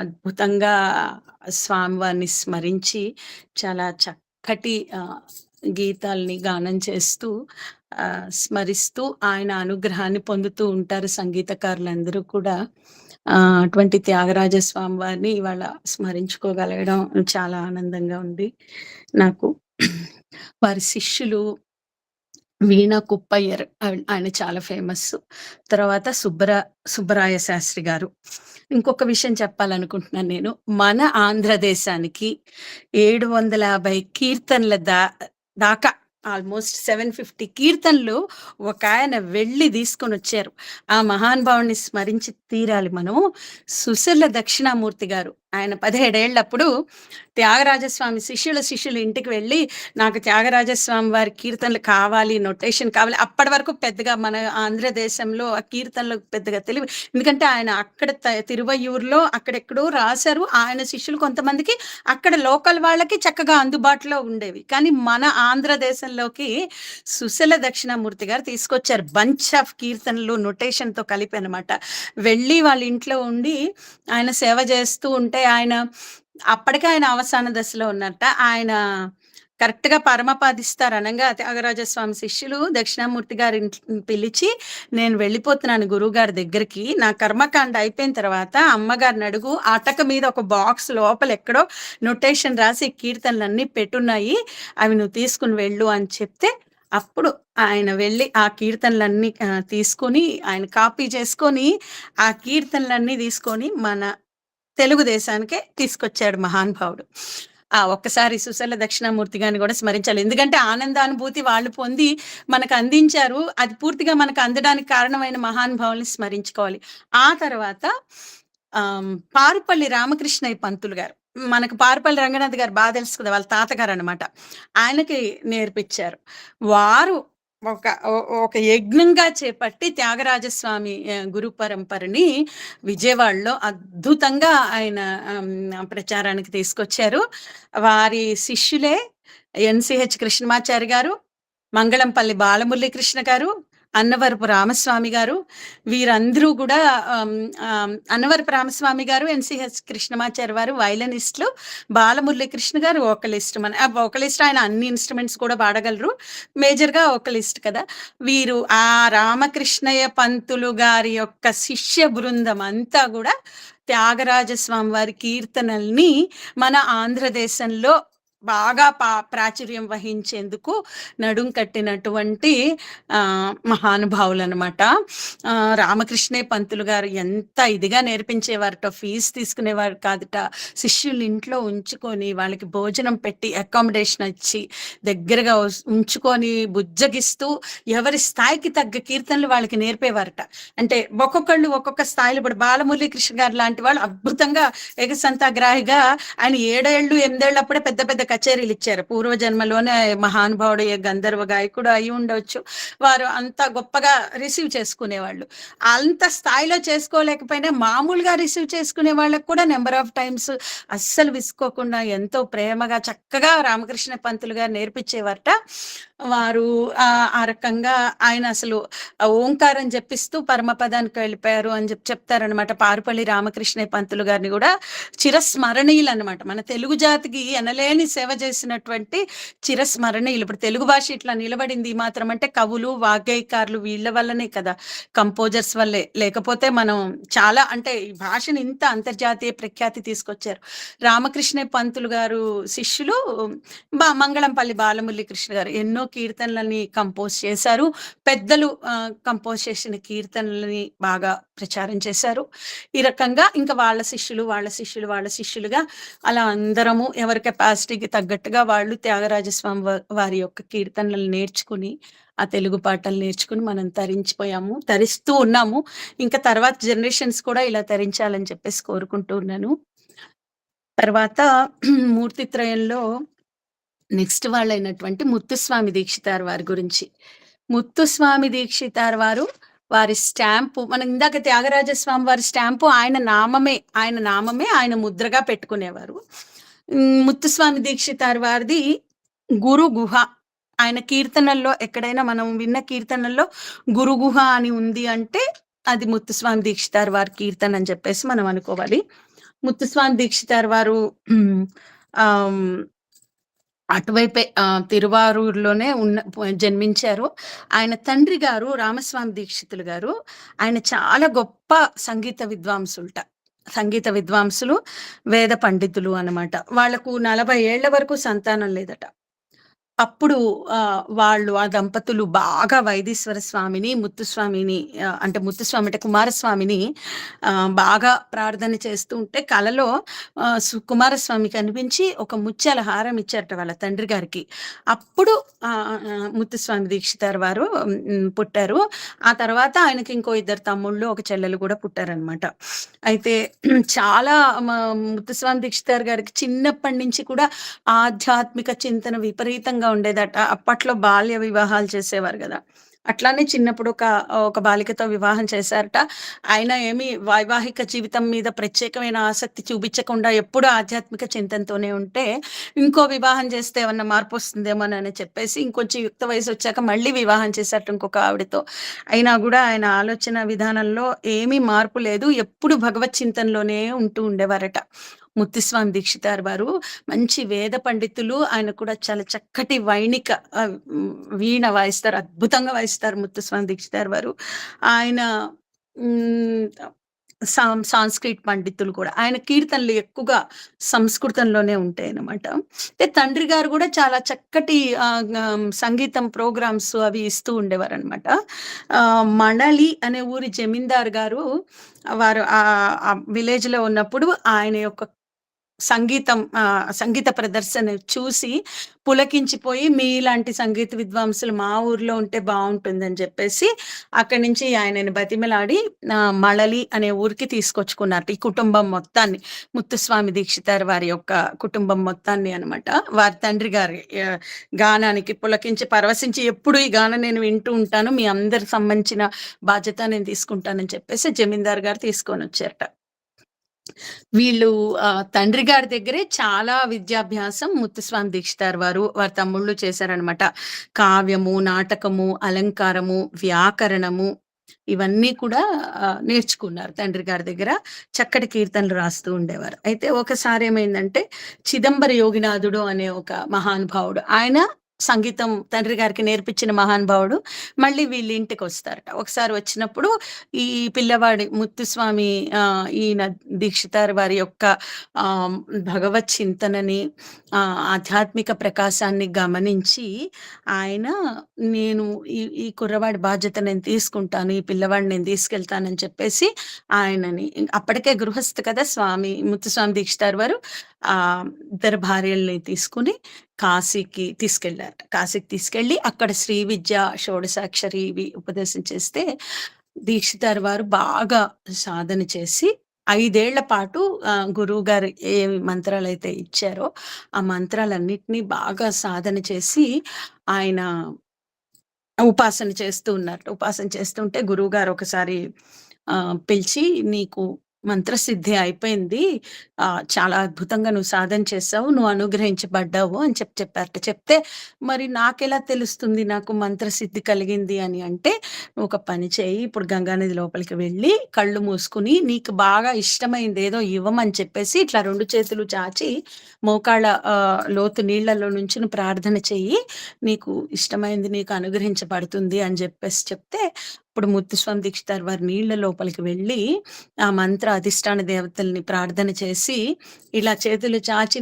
అద్భుతంగా స్వామివారిని స్మరించి చాలా చక్కటి గీతాల్ని గానం చేస్తూ స్మరిస్తూ ఆయన అనుగ్రహాన్ని పొందుతూ ఉంటారు సంగీతకారులందరూ కూడా. అటువంటి త్యాగరాజస్వామి వారిని ఇవాళ స్మరించుకోగలగడం చాలా ఆనందంగా ఉంది నాకు. వారి శిష్యులు వీణ కుప్పయ్యర్, ఆయన చాలా ఫేమస్. తర్వాత సుబ్బరాయ శాస్త్రి గారు. ఇంకొక విషయం చెప్పాలనుకుంటున్నాను నేను. మన ఆంధ్రదేశానికి 750 కీర్తనల దాకా ఆల్మోస్ట్ 750 కీర్తనలు ఒక ఆయన వెళ్ళి తీసుకొని వచ్చారు. ఆ మహానుభావుని స్మరించి తీరాలి మనం. సుశర్ల దక్షిణామూర్తి గారు ఆయన 17 ఏళ్ళప్పుడు త్యాగరాజస్వామి శిష్యులు ఇంటికి వెళ్ళి, నాకు త్యాగరాజస్వామి వారి కీర్తనలు కావాలి, నొటేషన్ కావాలి. అప్పటి వరకు పెద్దగా మన ఆంధ్రదేశంలో ఆ కీర్తనలు పెద్దగా తెలివి. ఎందుకంటే ఆయన అక్కడ తిరువయ్యూరులో అక్కడెక్కడో రాశారు. ఆయన శిష్యులు కొంతమందికి అక్కడ లోకల్ వాళ్ళకి చక్కగా అందుబాటులో ఉండేవి. కానీ మన ఆంధ్రదేశంలోకి సుశల దక్షిణామూర్తి గారు తీసుకొచ్చారు. బంచ్ ఆఫ్ కీర్తనలు నొటేషన్‌తో కలిపి అనమాట. వెళ్ళి వాళ్ళ ఇంట్లో ఉండి ఆయన సేవ చేస్తూ ఉంటే అప్పటికే ఆయన అవసాన దశలో ఉన్నట్ట. ఆయన కరెక్ట్‌గా పరమపదిస్తారు అనంగా త్యాగరాజస్వామి శిష్యులు దక్షిణామూర్తి గారిని పిలిచి, "నేను వెళ్ళిపోతున్నాను గురువుగారి దగ్గరికి. నా కర్మకాండ అయిపోయిన తర్వాత అమ్మగారిని అడుగు, అటక మీద ఒక బాక్స్ లోపల ఎక్కడో నొటేషన్ రాసి కీర్తనలన్నీ పెట్టున్నాయి. అవి నువ్వు తీసుకొని వెళ్ళు" అని చెప్తే, అప్పుడు ఆయన వెళ్ళి ఆ కీర్తనలన్నీ తీసుకొని ఆయన కాపీ చేసుకొని, ఆ కీర్తనలన్నీ తీసుకొని మన తెలుగుదేశానికే తీసుకొచ్చాడు మహానుభావుడు. ఒక్కసారి సుశల దక్షిణామూర్తి గారిని కూడా స్మరించాలి. ఎందుకంటే ఆనందానుభూతి వాళ్ళు పొంది మనకు అందించారు. అది పూర్తిగా మనకు అందడానికి కారణమైన మహానుభావుల్ని స్మరించుకోవాలి. ఆ తర్వాత పారుపల్లి రామకృష్ణయ్య పంతులు గారు. మనకు పారుపల్లి రంగనాథ్ గారు బాగా తెలుసు కదా! వాళ్ళ తాతగారనమాట. ఆయనకి నేర్పించారు. వారు ఒక యజ్ఞంగా చేపట్టి త్యాగరాజస్వామి గురు పరంపరని విజయవాడలో అద్భుతంగా ఆయన ప్రచారానికి తీసుకొచ్చారు. వారి శిష్యులే ఎన్‌సీహెచ్ కృష్ణమాచారి గారు, మంగళంపల్లి బాలమురళీ కృష్ణ గారు, అన్నవరపు రామస్వామి గారు. వీరందరూ కూడా అన్నవరపు రామస్వామి గారు, ఎన్‌సీహెచ్ కృష్ణమాచారి వారు వయలినిస్టులు, బాలమురళీ కృష్ణ గారు వోకలిస్ట్. వోకలిస్ట్ ఆయన అన్ని ఇన్‌స్ట్రుమెంట్స్ కూడా పాడగలరు. మేజర్‌గా వోకలిస్ట్ కదా! వీరు ఆ రామకృష్ణయ్య పంతులు గారి యొక్క శిష్య బృందం అంతా కూడా త్యాగరాజస్వామి వారి కీర్తనల్ని మన ఆంధ్రదేశంలో బాగా ప్రాచుర్యం వహించేందుకు నడుం కట్టినటువంటి మహానుభావులనమాట. రామకృష్ణయ్య పంతులు గారు ఎంత ఇదిగా నేర్పించేవారట. ఫీజు తీసుకునేవారు కాదట. శిష్యులు ఇంట్లో ఉంచుకొని వాళ్ళకి భోజనం పెట్టి అకామిడేషన్ ఇచ్చి దగ్గరగా ఉంచుకొని బుజ్జగిస్తూ ఎవరి స్థాయికి తగ్గ కీర్తనలు వాళ్ళకి నేర్పేవారట. అంటే ఒక్కొక్కళ్ళు ఒక్కొక్క స్థాయిలో, ఇప్పుడు బాలమురళీ కృష్ణ గారు లాంటి వాళ్ళు అద్భుతంగా ఏకసంతాగ్రాహిగా ఆయన 7 ఏళ్ళు 8 ఏళ్ళు అప్పుడే పెద్ద పెద్ద కచేరీలు ఇచ్చారు. పూర్వజన్మలోనే మహానుభావుడు గంధర్వ గాయకుడు అయి ఉండొచ్చు. వారు అంత గొప్పగా రిసీవ్ చేసుకునేవాళ్ళు. అంత స్థాయిలో చేసుకోలేకపోయినా మామూలుగా రిసీవ్ చేసుకునే వాళ్ళకు కూడా నెంబర్ ఆఫ్ టైమ్స్ అస్సలు విసుకోకుండా ఎంతో ప్రేమగా చక్కగా రామకృష్ణ పంతులు గారు నేర్పించేవారట. వారు ఆ రకంగా ఆయన అసలు ఓంకారం జపిస్తూ పరమపదానికి వెళ్ళిపోయారు అని చెప్తారనమాట. పారుపల్లి రామకృష్ణయ్య పంతులు గారిని కూడా చిరస్మరణీయులు అనమాట. మన తెలుగు జాతికి ఎనలేని సేవ చేసినటువంటి చిరస్మరణీయులు. ఇప్పుడు తెలుగు భాష ఇట్లా నిలబడింది మాత్రం అంటే కవులు, వాగ్గేయకారులు వీళ్ళ వల్లనే కదా, కంపోజర్స్ వల్లే. లేకపోతే మనం చాలా అంటే ఈ భాషను ఇంత అంతర్జాతీయ ప్రఖ్యాతి తీసుకొచ్చారు. రామకృష్ణయ్య పంతులు గారు శిష్యులు మంగళంపల్లి బాలమురళీ కృష్ణ గారు ఎన్నో కీర్తనలని కంపోజ్ చేశారు. పెద్దలు కంపోజ్ చేసిన కీర్తనలని బాగా ప్రచారం చేశారు. ఈ రకంగా ఇంకా వాళ్ళ శిష్యులుగా అలా అందరము ఎవరి కెపాసిటీకి తగ్గట్టుగా వాళ్ళు త్యాగరాజస్వామి వారి యొక్క కీర్తనలు నేర్చుకుని, ఆ తెలుగు పాటలు నేర్చుకుని మనం తరిస్తూ ఉన్నాము. ఇంకా తర్వాత జనరేషన్స్ కూడా ఇలా తరించాలని చెప్పేసి కోరుకుంటూ ఉన్నాను. తర్వాత మూర్తిత్రయంలో నెక్స్ట్ వాళ్ళైనటువంటి ముత్తుస్వామి దీక్షితార్ వారి గురించి. ముత్తుస్వామి దీక్షితార్ వారు వారి స్టాంపు మనం ఇందాక త్యాగరాజస్వామి వారి స్టాంపు ఆయన నామమే ఆయన ముద్రగా పెట్టుకునేవారు. ముత్తుస్వామి దీక్షితార్ వారిది గురు గుహ. ఆయన కీర్తనల్లో ఎక్కడైనా మనం విన్న కీర్తనల్లో గురు గుహ అని ఉంది అంటే అది ముత్తుస్వామి దీక్షితార్ వారి కీర్తన అని చెప్పేసి మనం అనుకోవాలి. ముత్తుస్వామి దీక్షితార్ వారు అటువైపే తిరువారూరులోనే జన్మించారు. ఆయన తండ్రి గారు రామస్వామి దీక్షితులు గారు. ఆయన చాలా గొప్ప సంగీత విద్వాంసులు, వేద పండితులు అన్నమాట. వాళ్లకు 40 ఏళ్ల వరకు సంతానం లేదట. అప్పుడు వాళ్ళు ఆ దంపతులు బాగా వైదీశ్వర స్వామిని, ముత్తుస్వామిని అంటే ముత్తుస్వామి అంటే కుమారస్వామిని బాగా ప్రార్థన చేస్తూ ఉంటే కలలో కుమారస్వామి కనిపించి ఒక ముత్యాల హారం ఇచ్చారట వాళ్ళ తండ్రి గారికి. అప్పుడు ముత్తుస్వామి దీక్షితార్ వారు పుట్టారు. ఆ తర్వాత ఆయనకి ఇంకో ఇద్దరు తమ్ముళ్ళు, ఒక చెల్లెలు కూడా పుట్టారనమాట. అయితే చాలా ముత్తుస్వామి దీక్షితార్ గారికి చిన్నప్పటి నుంచి కూడా ఆధ్యాత్మిక చింతన విపరీతంగా ఉండేదట. అప్పట్లో బాల్య వివాహాలు చేసేవారు గదా! అట్లానే చిన్నప్పుడు ఒక బాలికతో వివాహం చేశారట. ఆయన ఏమి వైవాహిక జీవితం మీద ప్రత్యేకమైన ఆసక్తి చూపించకుండా ఎప్పుడూ ఆధ్యాత్మిక చింతనతోనే ఉంటే, ఇంకో వివాహం చేస్తే ఏమన్నా మార్పొస్తుందేమోనని చెప్పేసి ఇంకొంచెం యుక్త వయసొచ్చాక మళ్ళీ వివాహం చేశారట ఇంకొక ఆవిడతో. అయినా గూడా ఆయన ఆలోచన విధానంలో ఏమీ మార్పు లేదు. ఎప్పుడు భగవత్ చింతనలోనే ఉంటూ ఉండేవారట. ముత్తుస్వామి దీక్షితార్ వారు మంచి వేద పండితులు. ఆయన కూడా చాలా చక్కటి వైణిక వీణ వాయిస్తారు. అద్భుతంగా వాయిస్తారు ముత్తుస్వామి దీక్షితార్ వారు. ఆయన హ్మ్. సాంస్క్రిట్ పండితులు కూడా. ఆయన కీర్తనలు ఎక్కువగా సంస్కృతంలోనే ఉంటాయన్నమాట. అయితే తండ్రి గారు కూడా చాలా చక్కటి సంగీతం ప్రోగ్రామ్స్ అవి ఇస్తూ ఉండేవారనమాట. మణలి అనే ఊరి జమీందారు గారు వారు విలేజ్‌లో ఉన్నప్పుడు ఆయన యొక్క సంగీత ప్రదర్శన చూసి పులకించిపోయి, మీలాంటి సంగీత విద్వాంసులు మా ఊర్లో ఉంటే బావుంటుందని జెప్పేసి, అక్కడి నుంచి ఆయనని బతిమిలాడి మళలి అనే ఊరికి తీసుకొచ్చుకున్నారట. ఈ కుటుంబం మొత్తాన్ని. ముత్తుస్వామి దీక్షితార్ వారి యొక్క కుటుంబం మొత్తాన్ని అనమాట. వారి తండ్రి గారి గానానికి పులకించి, పరవశించి ఎప్పుడు ఈ గానం నేను వింటూ ఉంటాను. మీ అందరికి సంబంధించిన బాధ్యత నేను తీసుకుంటానని చెప్పేసి జమీందారు గారు తీసుకొనొచ్చారట. వీళ్ళు తండ్రి గారి దగ్గరే చాలా విద్యాభ్యాసం ముత్తుస్వామి దీక్షితార్ వారు, వారి తమ్ముళ్ళు చేశారనమాట. కావ్యము, నాటకము, అలంకారము, వ్యాకరణము ఇవన్నీ కూడా నేర్చుకున్నారు తండ్రి గారి దగ్గర. చక్కటి కీర్తనలు రాస్తూ ఉండేవారు. అయితే ఒకసారి ఏమైందంటే, చిదంబర యోగినాథుడు అనే ఒక మహానుభావుడు. ఆయన సంగీతం తండ్రి గారికి నేర్పించిన మహానుభావుడు. మళ్ళీ వీళ్ళ ఇంటికొస్తారట. ఒకసారి వచ్చినప్పుడు ఈ పిల్లవాడి ముత్తుస్వామి ఈయన దీక్షితార్ వారి యొక్క భగవత్ చింతనని, ఆధ్యాత్మిక ప్రకాశాన్ని గమనించి ఆయన నేను ఈ కుర్రవాడి బాధ్యత నేను తీసుకుంటాను. ఈ పిల్లవాడిని నేను తీసుకెళ్తానని చెప్పేసి ఆయనని అప్పటికే గృహస్థ కదా ముత్తుస్వామి దీక్షితార్ వారు ఇద్దరు భార్యల్ని తీసుకొని కాశీకి తీసుకెళ్లారట. కాశీకి తీసుకెళ్ళి అక్కడ శ్రీ విద్య, షోడశాక్షరి ఇవి ఉపదేశం చేస్తే దీక్షితార్ వారు బాగా సాధన చేసి 5 ఏళ్ల పాటు గురువుగారు ఏ మంత్రాలైతే ఇచ్చారో ఆ మంత్రాలన్నిటిని బాగా సాధన చేసి ఆయన ఉపాసన చేస్తూ ఉన్నారు. ఉపాసన చేస్తుంటే గురువుగారు ఒకసారి పిలిచి, "నీకు మంత్రసిద్ధి అయిపోయింది. చాలా అద్భుతంగా నువ్వు సాధన చేశావు. నువ్వు అనుగ్రహించబడ్డావు" అని చెప్పారట. చెప్తే, "మరి నాకెలా తెలుస్తుంది నాకు మంత్రసిద్ధి కలిగింది" అని అంటే, "నువ్వు ఒక పని చేయి. ఇప్పుడు గంగానది లోపలికి వెళ్ళి కళ్ళు మూసుకొని నీకు బాగా ఇష్టమైంది ఏదో ఇవ్వమని" చెప్పేసి ఇట్లా 2 చేతులు చాచి మోకాళ్ళ లోతు నీళ్లలో నుంచుని ప్రార్థన చెయ్యి. నీకు ఇష్టమైంది నీకు అనుగ్రహించబడుతుంది అని చెప్పేసి చెప్తే, ఇప్పుడు ముత్తుస్వామి దీక్షితార్ వారు నీళ్ల లోపలికి వెళ్ళి ఆ మంత్ర అధిష్టాన దేవతల్ని ప్రార్థన చేసి ఇలా చేతులు చాచి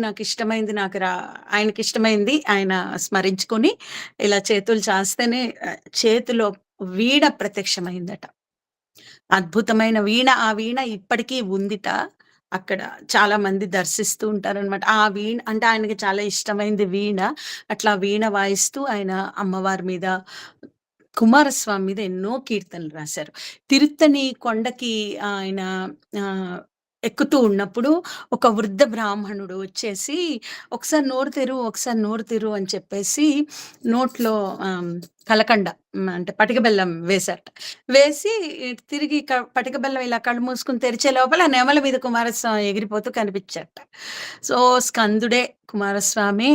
ఆయనకి ఇష్టమైంది ఆయన స్మరించుకొని ఇలా చేతులు చాస్తేనే చేతిలో వీణ ప్రత్యక్షమైందట. అద్భుతమైన వీణ. ఆ వీణ ఇప్పటికీ ఉందిట. అక్కడ చాలా మంది దర్శిస్తూ ఉంటారనమాట. ఆ వీణ అంటే ఆయనకి చాలా ఇష్టమైంది వీణ. అట్లా వీణ వాయిస్తూ ఆయన అమ్మవారి మీద, కుమారస్వామి మీద ఎన్నో కీర్తనలు రాశారు. తిరుత్తణి కొండకి ఆయన ఎక్కుతూ ఉన్నప్పుడు ఒక వృద్ధ బ్రాహ్మణుడు వచ్చేసి, "ఒకసారి నోరు తెరువు, ఒకసారి నోరు తెరువు" అని చెప్పేసి నోట్లో కలకండ అంటే పటిక బెల్లం వేశారట. వేసి తిరిగి పటిక బెల్లం ఇలా కళ్ళు మూసుకొని తెరిచే లోపల నెమలి మీద కుమారస్వామి ఎగిరిపోతూ కనిపించారట. సో, స్కందుడే కుమారస్వామి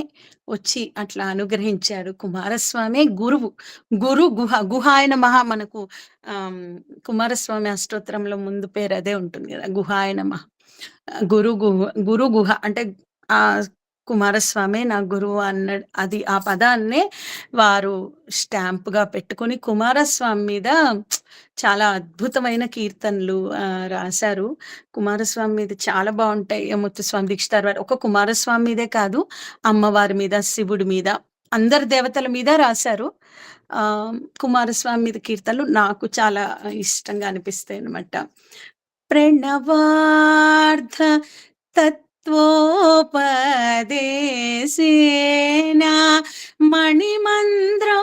వచ్చి అట్లా అనుగ్రహించాడు. కుమారస్వామే గురువు. గుహాయ నమః మనకు కుమారస్వామి అష్టోత్తరంలో ముందు పేరు అదే ఉంటుంది గదా! గుహాయ నమః. గురు గుహ అంటే కుమారస్వామే నా గురువు అది ఆ పదాన్నే వారు స్టాంప్‌గా పెట్టుకొని కుమారస్వామి మీద చాలా అద్భుతమైన కీర్తనలు రాశారు. కుమారస్వామి మీద చాలా బావుంటాయి. ముత్తుస్వామి దీక్షితార్ వారు ఒక కుమారస్వామి మీదే కాదు, అమ్మవారి మీద, శివుడి మీద అందరి దేవతల మీద రాశారు. కుమారస్వామి మీద కీర్తనలు నాకు చాలా ఇష్టంగా అనిపిస్తాయనమాట. ప్రణవార్థ తత్వోపదేశేన మణిమంద్రౌషధ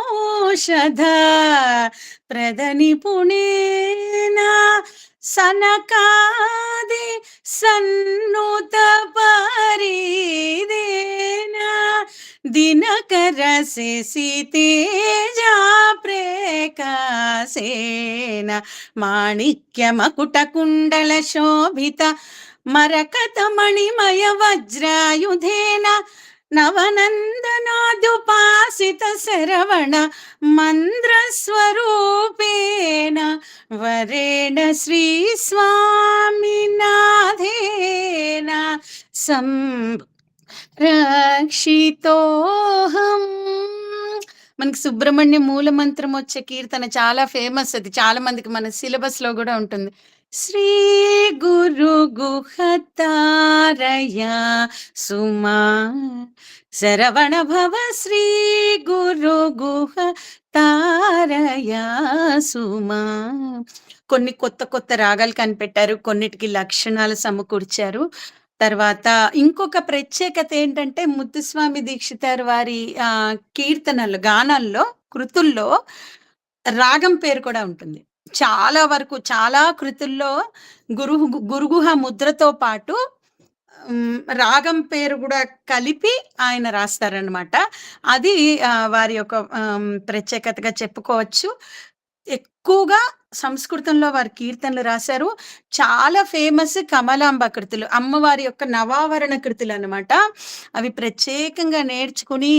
ప్రదనిపుణేన సనకాది సన్నుత పరిదేన దినకర శశి తేజ ప్రకాశేన మాణిక్య మకుట కుండల శోభిత మరకత మణిమయ వజ్రాయుధేన నవనందనాదుపాసిత శరవణ మంద్రస్వరూపేణ వరేణ శ్రీ స్వామినాథేన రక్షితోహం. మనకి సుబ్రహ్మణ్య మూల మంత్రం వచ్చే కీర్తన చాలా ఫేమస్. అది చాలా మందికి మన సిలబస్ లో కూడా ఉంటుంది. శ్రీ గురు గుహతారయ సుమా శరవణ భవ శ్రీ గురు గుహ తారయ సుమా. కొన్ని కొత్త కొత్త రాగాలు కనిపెట్టారు, కొన్నిటికి లక్షణాలు సమకూర్చారు. తర్వాత ఇంకొక ప్రత్యేకత ఏంటంటే ముత్తుస్వామి దీక్షితార్ వారి కీర్తనలు, గానాల్లో, కృతుల్లో రాగం పేరు కూడా ఉంటుంది. చాలా వరకు చాలా కృతుల్లో గురుగుహ ముద్రతో పాటు రాగం పేరు కూడా కలిపి ఆయన రాస్తారనమాట. అది వారి యొక్క ప్రత్యేకతగా చెప్పుకోవచ్చు. ఎక్కువగా సంస్కృతంలో వారి కీర్తనలు రాశారు. చాలా ఫేమస్ కమలాంబ కృతులు, అమ్మవారి యొక్క నవావరణ కృతులు అనమాట. అవి ప్రత్యేకంగా నేర్చుకుని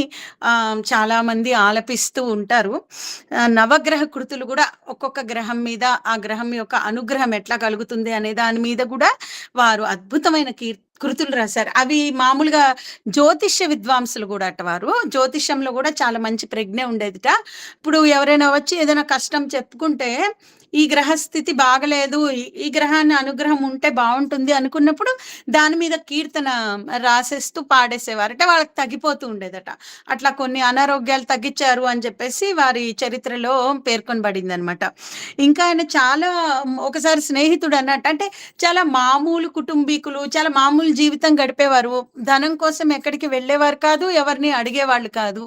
చాలా మంది ఆలపిస్తూ ఉంటారు. నవగ్రహ కృతులు కూడా ఒక్కొక్క గ్రహం మీద ఆ గ్రహం యొక్క అనుగ్రహం ఎట్లా కలుగుతుంది అనే దాని మీద కూడా వారు అద్భుతమైన కృతులు రాశారు. అవి మామూలుగా జ్యోతిష్య విద్వాంసులు కూడా అట. వారు జ్యోతిష్యంలో కూడా చాలా మంచి ప్రజ్ఞ ఉండేదిట. ఇప్పుడు ఎవరైనా వచ్చి ఏదైనా కష్టం చెప్పుకుంటే ఈ గ్రహస్థితి బాగలేదు, ఈ గ్రహాన్ని అనుగ్రహం ఉంటే బాగుంటుంది అనుకున్నప్పుడు దాని మీద కీర్తన రాసేస్తూ పాడేసేవారట. వాళ్ళకి తగ్గిపోతూ ఉండేదట. అట్లా కొన్ని అనారోగ్యాలు తగ్గించారు అని చెప్పేసి వారి చరిత్రలో పేర్కొనబడింది అనమాట. ఇంకా ఆయన చాలా ఒకసారి స్నేహితుడు అన్నట్టు, అంటే చాలా మామూలు కుటుంబీకులు, చాలా మామూలు జీవితం గడిపేవారు. ధనం కోసం ఎక్కడికి వెళ్ళేవారు కాదు, ఎవరిని అడిగేవాళ్ళు కాదు,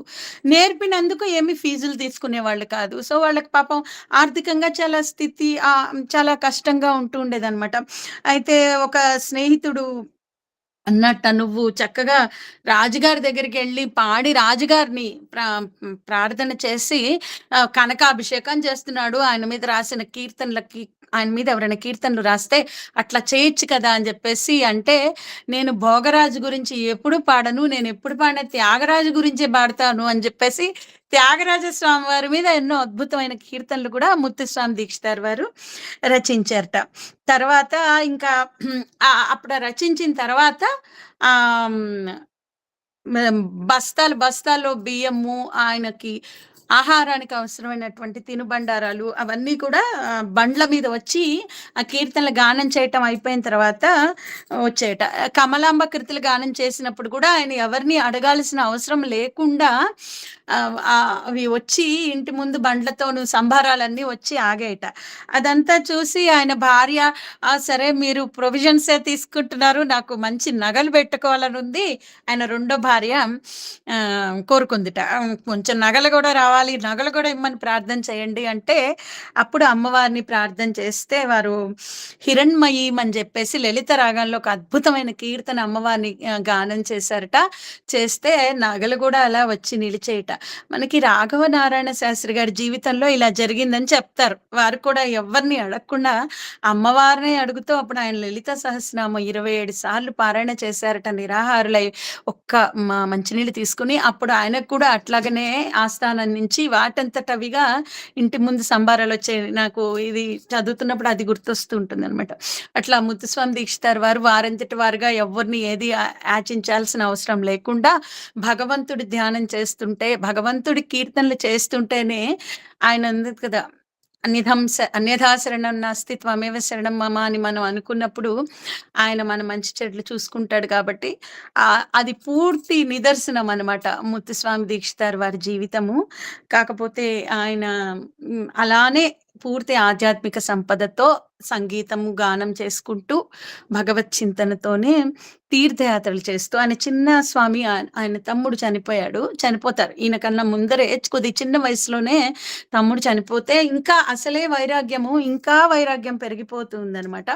నేర్పినందుకు ఏమి ఫీజులు తీసుకునేవాళ్ళు కాదు. సో వాళ్ళకి పాపం ఆర్థికంగా చాలా స్థితి చాలా కష్టంగా ఉంటూ ఉండేదన్నమాట. అయితే ఒక స్నేహితుడు అన్నట్ట, నువ్వు చక్కగా రాజుగారి దగ్గరికి వెళ్ళి పాడి రాజుగారిని ప్రార్థన చేసి కనకాభిషేకం చేస్తున్నాడు, ఆయన మీద రాసిన కీర్తనలకి, ఆయన మీద ఎవరైనా కీర్తనలు రాస్తే అట్లా చేయొచ్చు కదా అని చెప్పేసి అంటే, నేను భోగరాజు గురించి ఎప్పుడు పాడను, నేను ఎప్పుడు పాడిన త్యాగరాజు గురించే పాడతాను అని చెప్పేసి త్యాగరాజ స్వామి వారి మీద ఎన్నో అద్భుతమైన కీర్తనలు కూడా ముత్తుస్వామి దీక్షితార్ వారు రచించారట. తర్వాత ఇంకా అప్పుడు రచించిన తర్వాత బస్తాలు బస్తాల్లో బియ్యము, ఆయనకి ఆహారానికి అవసరమైనటువంటి తినుబండారాలు అవన్నీ కూడా బండ్ల మీద వచ్చి ఆ కీర్తనలు గానం చేయటం అయిపోయిన తర్వాత వచ్చేట. కమలాంబ కీర్తనలు గానం చేసినప్పుడు కూడా ఆయన ఎవరిని అడగాల్సిన అవసరం లేకుండా అవి వచ్చి ఇంటి ముందు బండ్లతోను సంభారాలన్నీ వచ్చి ఆగేట. అదంతా చూసి ఆయన భార్య, సరే మీరు ప్రొవిజన్సే తీసుకుంటున్నారు, నాకు మంచి నగలు పెట్టుకోవాలని ఉంది. ఆయన రెండో భార్య కోరుకుందిట, కొంచెం నగలు కూడా రావాలి, నగలు కూడా ఇమ్మని ప్రార్థన చేయండి అంటే, అప్పుడు అమ్మవారిని ప్రార్థన చేస్తే వారు హిరణ్మయీం అని చెప్పేసి లలిత రాగంలో ఒక అద్భుతమైన కీర్తన అమ్మవారిని గానం చేశారట. చేస్తే నగలు కూడా అలా వచ్చి నిలిచేయట. మనకి రాఘవ నారాయణ శాస్త్రి గారి జీవితంలో ఇలా జరిగిందని చెప్తారు. వారు కూడా ఎవరిని అడగకుండా అమ్మవారిని అడుగుతూ అప్పుడు ఆయన లలిత సహస్రనామం 27 సార్లు పారాయణ చేశారట నిరాహారులై, ఒక్క మంచినీళ్ళు తీసుకుని. అప్పుడు ఆయనకు కూడా అట్లాగనే ఆస్థానం నుంచి వాటంతటవిగా ఇంటి ముందు సంబారాలు వచ్చాయి. నాకు ఇది చదువుతున్నప్పుడు అది గుర్తొస్తూ ఉంటుంది అనమాట. అట్లా ముత్తుస్వామి దీక్షితార్ వారు వారంతటి వారుగా ఎవరిని ఏది యాచించాల్సిన అవసరం లేకుండా భగవంతుడి ధ్యానం చేస్తుంటే, భగవంతుడి కీర్తనలు చేస్తుంటేనే ఆయన ఉంది కదా, అన్యథా శరణం నాస్తి త్వమేవ శరణం మమ అని మనం అనుకున్నప్పుడు ఆయన మన మంచి చెడులు చూసుకుంటాడు కాబట్టి అది పూర్తి నిదర్శనం అనమాట ముత్తుస్వామి దీక్షితార్ వారి జీవితము. కాకపోతే ఆయన అలానే పూర్తి ఆధ్యాత్మిక సంపదతో సంగీతము, గానం చేసుకుంటూ భగవత్ చింతనతోనే తీర్థయాత్రలు చేస్తూ ఆయన చిన్న స్వామి ఆయన తమ్ముడు చనిపోతారు. ఈయన కన్నా ముందరే కొద్ది చిన్న వయసులోనే తమ్ముడు చనిపోతే ఇంకా అసలే ఇంకా వైరాగ్యం పెరిగిపోతుందనమాట.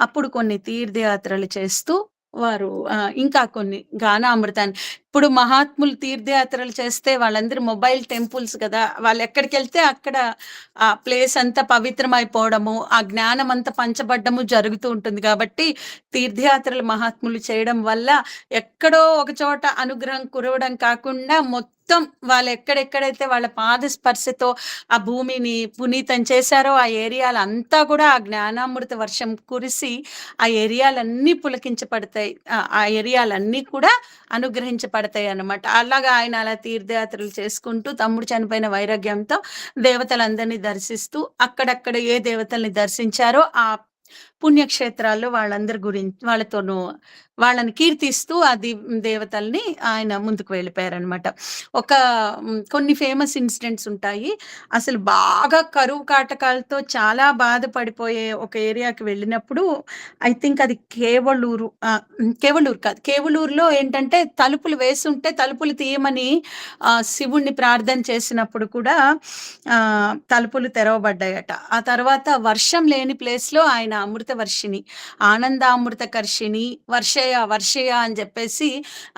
అప్పుడు కొన్ని తీర్థయాత్రలు చేస్తూ వారు ఇంకా కొన్ని గానామృతాన్ని ఇప్పుడు మహాత్ములు తీర్థయాత్రలు చేస్తే వాళ్ళందరూ మొబైల్ టెంపుల్స్ కదా, వాళ్ళు ఎక్కడికెళ్తే అక్కడ ఆ ప్లేస్ అంతా పవిత్రమైపోవడము, ఆ జ్ఞానం అంతా పంచబడ్డము జరుగుతూ ఉంటుంది. కాబట్టి తీర్థయాత్రలు మహాత్ములు చేయడం వల్ల ఎక్కడో ఒక చోట అనుగ్రహం కురవడం కాకుండా మొత్తం వాళ్ళు ఎక్కడెక్కడైతే వాళ్ళ పాద స్పర్శతో ఆ భూమిని పునీతం చేశారో ఆ ఏరియాలంతా కూడా ఆ జ్ఞానామృత వర్షం కురిసి ఆ ఏరియాలన్నీ పులకించబడతాయి. ఆ ఏరియాలన్నీ కూడా అనుగ్రహించబడతాయి అన్నమాట. అలాగా ఆయన అలా తీర్థయాత్రలు చేసుకుంటూ తమ్ముడు చనిపోయిన వైరాగ్యంతో దేవతలందరినీ దర్శిస్తూ అక్కడక్కడ ఏ దేవతల్ని దర్శించారో ఆ పుణ్యక్షేత్రాల్లో వాళ్ళని కీర్తిస్తూ అది దేవతల్ని ఆయన ముందుకు వెళ్ళిపోయారనమాట. కొన్ని ఫేమస్ ఇన్సిడెంట్స్ ఉంటాయి. అసలు బాగా కరువు కాటకాలతో చాలా బాధపడిపోయే ఒక ఏరియాకి వెళ్ళినప్పుడు ఐ థింక్ అది కేవళూరు కాదు, కేవళూరులో ఏంటంటే తలుపులు వేసుంటే తలుపులు తీయమని శివుణ్ణి ప్రార్థన చేసినప్పుడు కూడా తలుపులు తెరవబడ్డాయట. ఆ తర్వాత వర్షం లేని ప్లేస్ లో ఆయన అమృత వర్షిణి, ఆనందామృత కర్షిణి, వర్షయ అని చెప్పేసి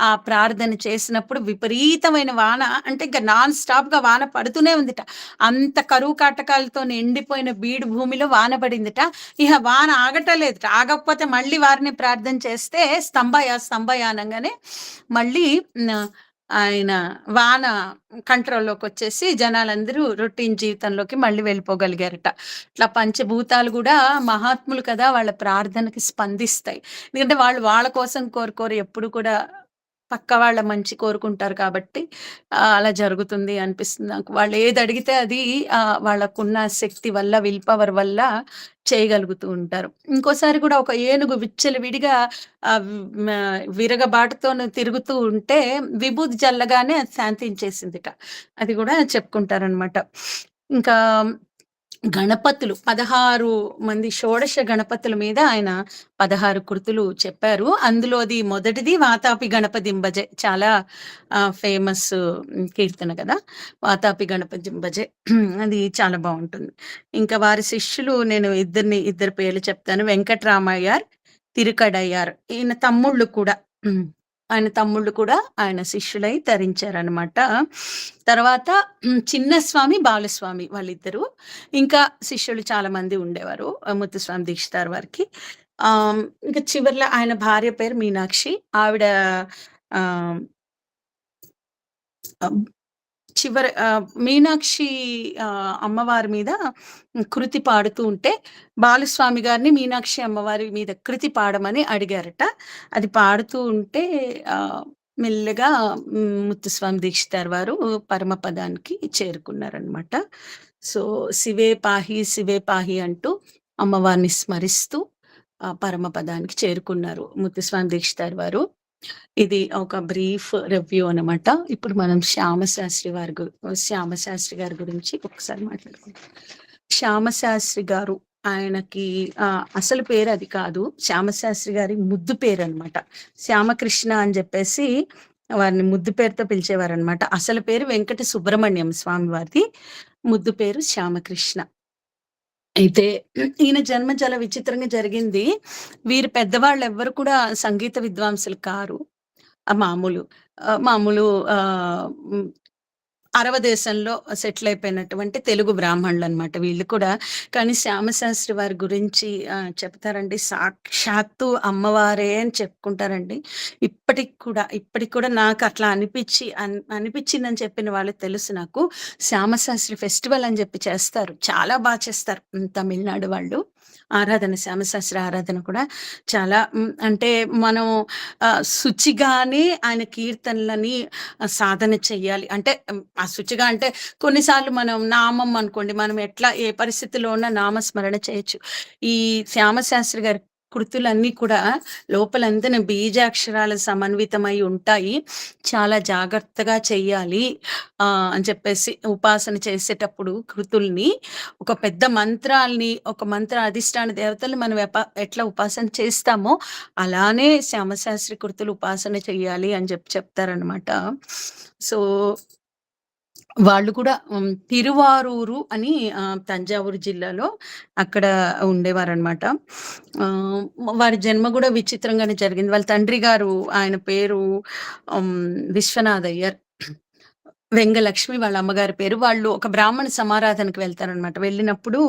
ఆ ప్రార్థన చేసినప్పుడు విపరీతమైన వాన, అంటే ఇంకా నాన్ స్టాప్ గా వాన పడుతూనే ఉందిట. అంత కరువు కాటకాలతో ఎండిపోయిన బీడు భూమిలో వాన పడిందిట. ఇక వాన ఆగటలేదుట. ఆగకపోతే మళ్ళీ వారిని ప్రార్థన చేస్తే స్తంభయ అనగానే మళ్ళీ ఆయన వాన కంట్రోల్లోకి వచ్చేసి జనాలందరూ రొటీన్ జీవితంలోకి మళ్ళీ వెళ్ళిపోగలిగారట. ఇట్లా పంచభూతాలు కూడా మహాత్ములు కదా, వాళ్ళ ప్రార్థనకి స్పందిస్తాయి. ఎందుకంటే వాళ్ళు వాళ్ళ కోసం కోరుకోరు, ఎప్పుడు కూడా పక్క వాళ్ళ మంచి కోరుకుంటారు కాబట్టి అలా జరుగుతుంది అనిపిస్తుంది నాకు. వాళ్ళు ఏది అడిగితే అది వాళ్ళకున్న శక్తి వల్ల, విల్ పవర్ వల్ల చేయగలుగుతూ ఉంటారు. ఇంకోసారి కూడా ఒక ఏనుగు విచ్చలవిడిగా విరగబాటుతో తిరుగుతూ ఉంటే విభూతి జల్లగానే అది శాంతించేసిందిట. అది కూడా చెప్పుకుంటారనమాట. ఇంకా గణపతులు 16 మంది షోడశ గణపతుల మీద ఆయన 16 కృతులు చెప్పారు. అందులోది మొదటిది వాతాపి గణపతింబజే, చాలా ఫేమస్ కీర్తన కదా, వాతాపి గణపతింబజే. అది చాలా బాగుంటుంది. ఇంకా వారి శిష్యులు నేను ఇద్దరు పేర్లు చెప్తాను. వెంకట్రామయ్యార్, తిరుకడయ్యార్. ఆయన తమ్ముళ్ళు కూడా ఆయన శిష్యులై తరించారనమాట. తర్వాత చిన్నస్వామి, బాలస్వామి వాళ్ళిద్దరు, ఇంకా శిష్యులు చాలా మంది ఉండేవారు ముత్తుస్వామి దీక్షితార్ వారికి. ఇంకా చివర్లో ఆయన భార్య పేరు మీనాక్షి. ఆవిడ మీనాక్షి అమ్మవారి మీద కృతి పాడుతూ ఉంటే బాలస్వామి గారిని మీనాక్షి అమ్మవారి మీద కృతి పాడమని అడిగారట. అది పాడుతూ ఉంటే మెల్లగా ముత్తుస్వామి దీక్షితార్ వారు పరమపదానికి చేరుకున్నారనమాట. సో శివే పాహి అంటూ అమ్మవారిని స్మరిస్తూ పరమపదానికి చేరుకున్నారు ముత్తుస్వామి దీక్షితార్ వారు. ఇది ఒక బ్రీఫ్ రివ్యూ అనమాట. ఇప్పుడు మనం శ్యామశాస్త్రి గారి గురించి ఒకసారి మాట్లాడుకుందాం. శ్యామశాస్త్రి గారు, ఆయనకి అసలు పేరు అది కాదు. శ్యామశాస్త్రి గారి ముద్దు పేరు అనమాట. శ్యామకృష్ణ అని చెప్పేసి వారిని ముద్దు పేరుతో పిలిచేవారు అనమాట. అసలు పేరు వెంకట సుబ్రహ్మణ్యం స్వామి వారిది, ముద్దు పేరు శ్యామకృష్ణ. అయితే ఈయన జన్మ చాలా విచిత్రంగా జరిగింది. వీరి పెద్దవాళ్ళు ఎవ్వరు కూడా సంగీత విద్వాంసులు కారు. మామూలు అరవ దేశంలో సెటిల్ అయిపోయినటువంటి తెలుగు బ్రాహ్మణులు అనమాట వీళ్ళు కూడా. కానీ శ్యామశాస్త్రి వారి గురించి చెప్తారండి, సాక్షాత్తు అమ్మవారే అని చెప్పుకుంటారండి. ఇప్పటికి కూడా నాకట్లా అనిపిచ్చిందని చెప్పిన వాళ్ళు తెలుసు నాకు. శ్యామశాస్త్రి ఫెస్టివల్ అని జెప్పి చేస్తారు. చాలా చేస్తారు. తమిళనాడు వాళ్ళు. శ్యామశాస్త్రి ఆరాధన కూడా చాలా అంటే మనం శుచిగానే ఆయన కీర్తనలని సాధన చెయ్యాలి. అంటే ఆ శుచిగా అంటే కొన్నిసార్లు మనం నామం అనుకోండి. మనం ఎట్లా ఏ పరిస్థితిలో ఉన్నా నామస్మరణ చేయొచ్చు. ఈ శ్యామశాస్త్రి గారి కృతులన్నీ కూడా లోపలంతా బీజాక్షరాల సమన్వితమై ఉంటాయి. చాలా జాగ్రత్తగా చెయ్యాలి అని చెప్పేసి ఉపాసన చేసేటప్పుడు కృతుల్ని ఒక పెద్ద మంత్రాల్ని, ఒక మంత్ర అధిష్టాన దేవతల్ని మనం ఎట్లా ఉపాసన చేస్తామో అలానే శ్యామశాస్త్రి కృతులు ఉపాసన చెయ్యాలి అని చెప్తారనమాట. సో వాళ్ళు కూడా తిరువారూరు అని తంజావూరు జిల్లాలో అక్కడ ఉండేవారనమాట. వారి జన్మ కూడా విచిత్రంగానే జరిగింది. వాళ్ళ తండ్రి గారు ఆయన పేరు విశ్వనాథయ్యర్. వెంగలక్ష్మి వాళ్ళ అమ్మగారి పేరు. వాళ్ళు ఒక బ్రాహ్మణ సమారాధనకి వెళ్తారనమాట. వెళ్ళినప్పుడు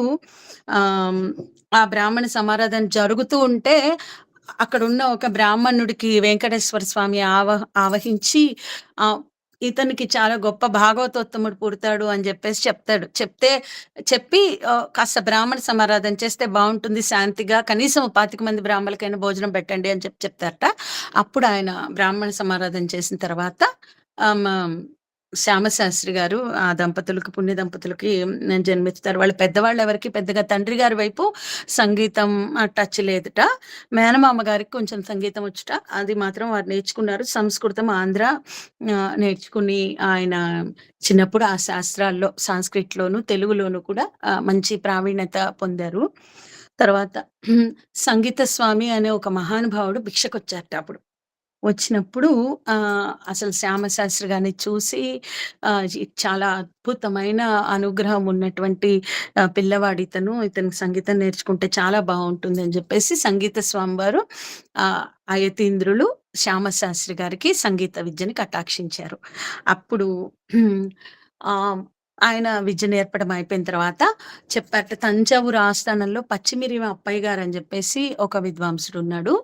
ఆ బ్రాహ్మణ సమారాధన జరుగుతూ ఉంటే అక్కడున్న ఒక బ్రాహ్మణుడికి వెంకటేశ్వర స్వామి ఆవహించి ఇతనికి చాలా గొప్ప భాగవతోత్తముడు పుడతాడు అని చెప్పేసి చెప్పి కాస్త బ్రాహ్మణ సమారాధన చేస్తే బాగుంటుంది శాంతిగా, కనీసం 25 మంది బ్రాహ్మణులకైనా భోజనం పెట్టండి అని చెప్తారట. అప్పుడు ఆయన బ్రాహ్మణ సమారాధన చేసిన తర్వాత శ్యామశాస్త్రి గారు ఆ దంపతులకి, పుణ్య దంపతులకి జన్మిస్తారు. వాళ్ళ పెద్దవాళ్ళు ఎవరికి పెద్దగా తండ్రి గారి వైపు సంగీతం టచ్ లేదుట. మేనమామ గారికి కొంచెం సంగీతం వచ్చుట. అది మాత్రం వారు నేర్చుకున్నారు. సంస్కృతం, ఆంధ్ర నేర్చుకుని ఆయన చిన్నప్పుడు ఆ శాస్త్రాల్లో సాంస్క్రిట్‌లోను, తెలుగులోను కూడా మంచి ప్రావీణ్యత పొందారు. తర్వాత సంగీత స్వామి అనే ఒక మహానుభావుడు భిక్షకొచ్చారట అప్పుడు. వచ్చినప్పుడు అసలు శ్యామశాస్త్రి గారిని చూసి చాలా అద్భుతమైన అనుగ్రహం ఉన్నటువంటి పిల్లవాడు ఇతనికి సంగీతం నేర్చుకుంటే చాలా బాగుంటుంది అని చెప్పేసి సంగీత స్వామి వారు అయతీంద్రులు శ్యామశాస్త్రి గారికి సంగీత విద్యని కటాక్షించారు. అప్పుడు ఆయన విద్య నేర్పడం అయిపోయిన తర్వాత చెప్పారట, తంజావూరు ఆస్థానంలో పచ్చిమిరి అప్పయ్య గారు అని చెప్పేసి ఒక విద్వాంసుడు ఉన్నాడు.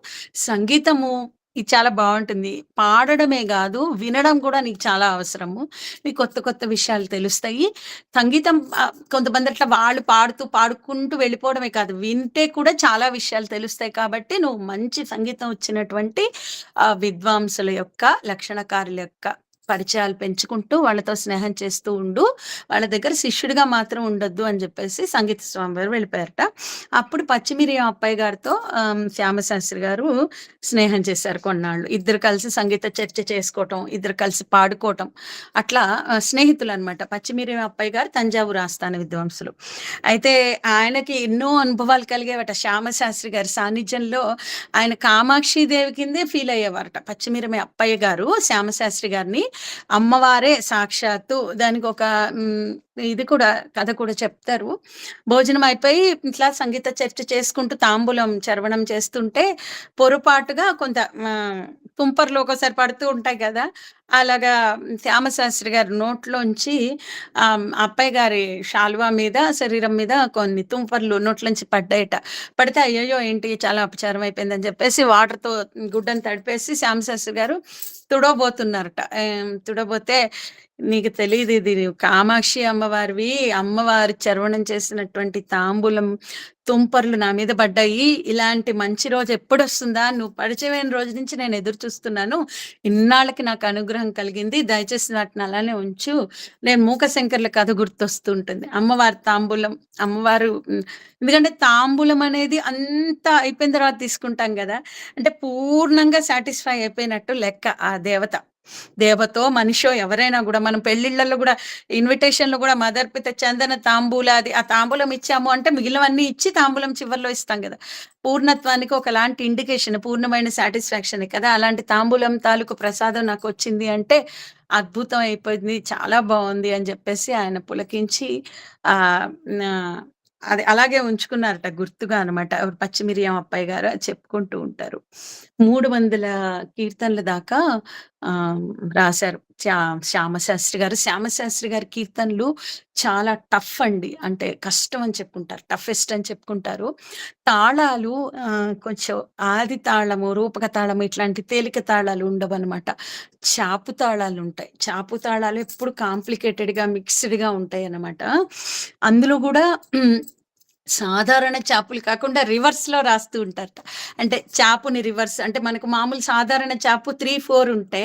సంగీతము ఇది చాలా బాగుంటుంది. పాడడమే కాదు, వినడం కూడా నీకు చాలా అవసరము. నీకు కొత్త కొత్త విషయాలు తెలుస్తాయి. సంగీతం కొంతమంది అట్లా వాళ్ళు పాడుకుంటూ వెళ్ళిపోవడమే కాదు, వింటే కూడా చాలా విషయాలు తెలుస్తాయి. కాబట్టి నువ్వు మంచి సంగీతం వచ్చినటువంటి విద్వాంసుల యొక్క, లక్షణకారుల యొక్క పరిచయాలు పెంచుకుంటూ వాళ్ళతో స్నేహం చేస్తూ ఉండు. వాళ్ళ దగ్గర శిష్యుడిగా మాత్రం ఉండొద్దు అని చెప్పేసి సంగీత స్వామి వారు వెళ్ళిపోయారట. అప్పుడు పచ్చిమిరి అప్పయ్య గారితో శ్యామశాస్త్రి గారు స్నేహం చేశారు కొన్నాళ్ళు. ఇద్దరు కలిసి సంగీత చర్చ చేసుకోవటం, ఇద్దరు కలిసి పాడుకోవటం, అట్లా స్నేహితులు అనమాట. పచ్చిమిరి అప్పయ్య గారు తంజావూరు ఆస్థాన విద్వాంసులు. అయితే ఆయనకి ఎన్నో అనుభవాలు కలిగేవట. శ్యామశాస్త్రి గారి సాన్నిధ్యంలో ఆయన కామాక్షిదేవి కిందే ఫీల్ అయ్యేవారట. పచ్చిమిరమి అప్పయ్య గారు శ్యామశాస్త్రి గారిని అమ్మవారే సాక్షాత్తు, దానికి ఒక ఇది కూడా కథ కూడా చెప్తారు. భోజనం అయిపోయి ఇట్లా సంగీత చర్చ చేసుకుంటూ తాంబూలం చరవణం చేస్తుంటే పొరపాటుగా కొంత తుంపర్లు ఒకసారి పడుతూ ఉంటాయి కదా, అలాగా శ్యామశాస్త్రి గారి నోట్లోంచి అప్పయ్య గారి శాలువా మీద, శరీరం మీద కొన్ని తుంపర్లు నోట్లోంచి పడ్డాయట. పడితే అయ్యయ్యో ఏంటి చాలా అపచారం అయిపోయిందని చెప్పేసి వాటర్తో గుడ్డను తడిపేసి శ్యామశాస్త్రి గారు తుడవబోతున్నారట. తుడబోతే, నీకు తెలియదు ఇది కామాక్షి అమ్మవారివి, అమ్మవారి చర్వణం చేసినటువంటి తాంబూలం తుంపర్లు నా మీద పడ్డాయి. ఇలాంటి మంచి రోజు ఎప్పుడు వస్తుందా, నువ్వు పరిచయమైన రోజు నుంచి నేను ఎదురు చూస్తున్నాను. ఇన్నాళ్ళకి నాకు అనుగ్రహం కలిగింది, దయచేసి వాటిని అలానే ఉంచు. నేను మూకశంకర్ల కథ గుర్తొస్తుంటుంది. అమ్మవారి తాంబూలం, అమ్మవారు ఎందుకంటే తాంబూలం అనేది అంతా అయిపోయిన తర్వాత తీసుకుంటాం కదా, అంటే పూర్ణంగా సాటిస్ఫై అయిపోయినట్టు లెక్క. ఆ దేవతో మనిషో ఎవరైనా కూడా మనం పెళ్లిళ్లలో కూడా ఇన్విటేషన్లు కూడా మదర్పిత చందన తాంబూలాది, ఆ తాంబూలం ఇచ్చాము అంటే మిగిలినవన్నీ ఇచ్చి తాంబూలం చివరిలో ఇస్తాం కదా. పూర్ణత్వానికి ఒకలాంటి ఇండికేషన్, పూర్ణమైన సాటిస్ఫాక్షన్ కదా. అలాంటి తాంబూలం తాలూకు ప్రసాదం నాకు వచ్చింది అంటే అద్భుతం అయిపోయింది, చాలా బాగుంది అని చెప్పేసి ఆయన పులకించి అది అలాగే ఉంచుకున్నారట గుర్తుగా అనమాట. పచ్చిమిరియం అప్పయ్య గారు చెప్పుకుంటూ ఉంటారు. 300 కీర్తనల దాకా రాశారు శ్యామశాస్త్రి గారు. శ్యామశాస్త్రి గారి కీర్తనలు చాలా టఫ్ అండి. అంటే కష్టం అని చెప్పుకుంటారు. టఫెస్ట్ అని చెప్పుకుంటారు. తాళాలు కొంచెం ఆది తాళము, రూపక తాళము ఇట్లాంటి తేలిక తాళాలు ఉండవనమాట. చాపు తాళాలుంటాయి. చాపు తాళాలు ఎప్పుడు కాంప్లికేటెడ్‌గా, మిక్స్‌డ్‌గా ఉంటాయనమాట. అందులో గూడా సాధారణ చాపులు కాకుండా రివర్స్‌లో రాస్తూ ఉంటారట. అంటే చాపుని రివర్స్ అంటే మనకు మామూలు సాధారణ చాపు 3, 4 ఉంటే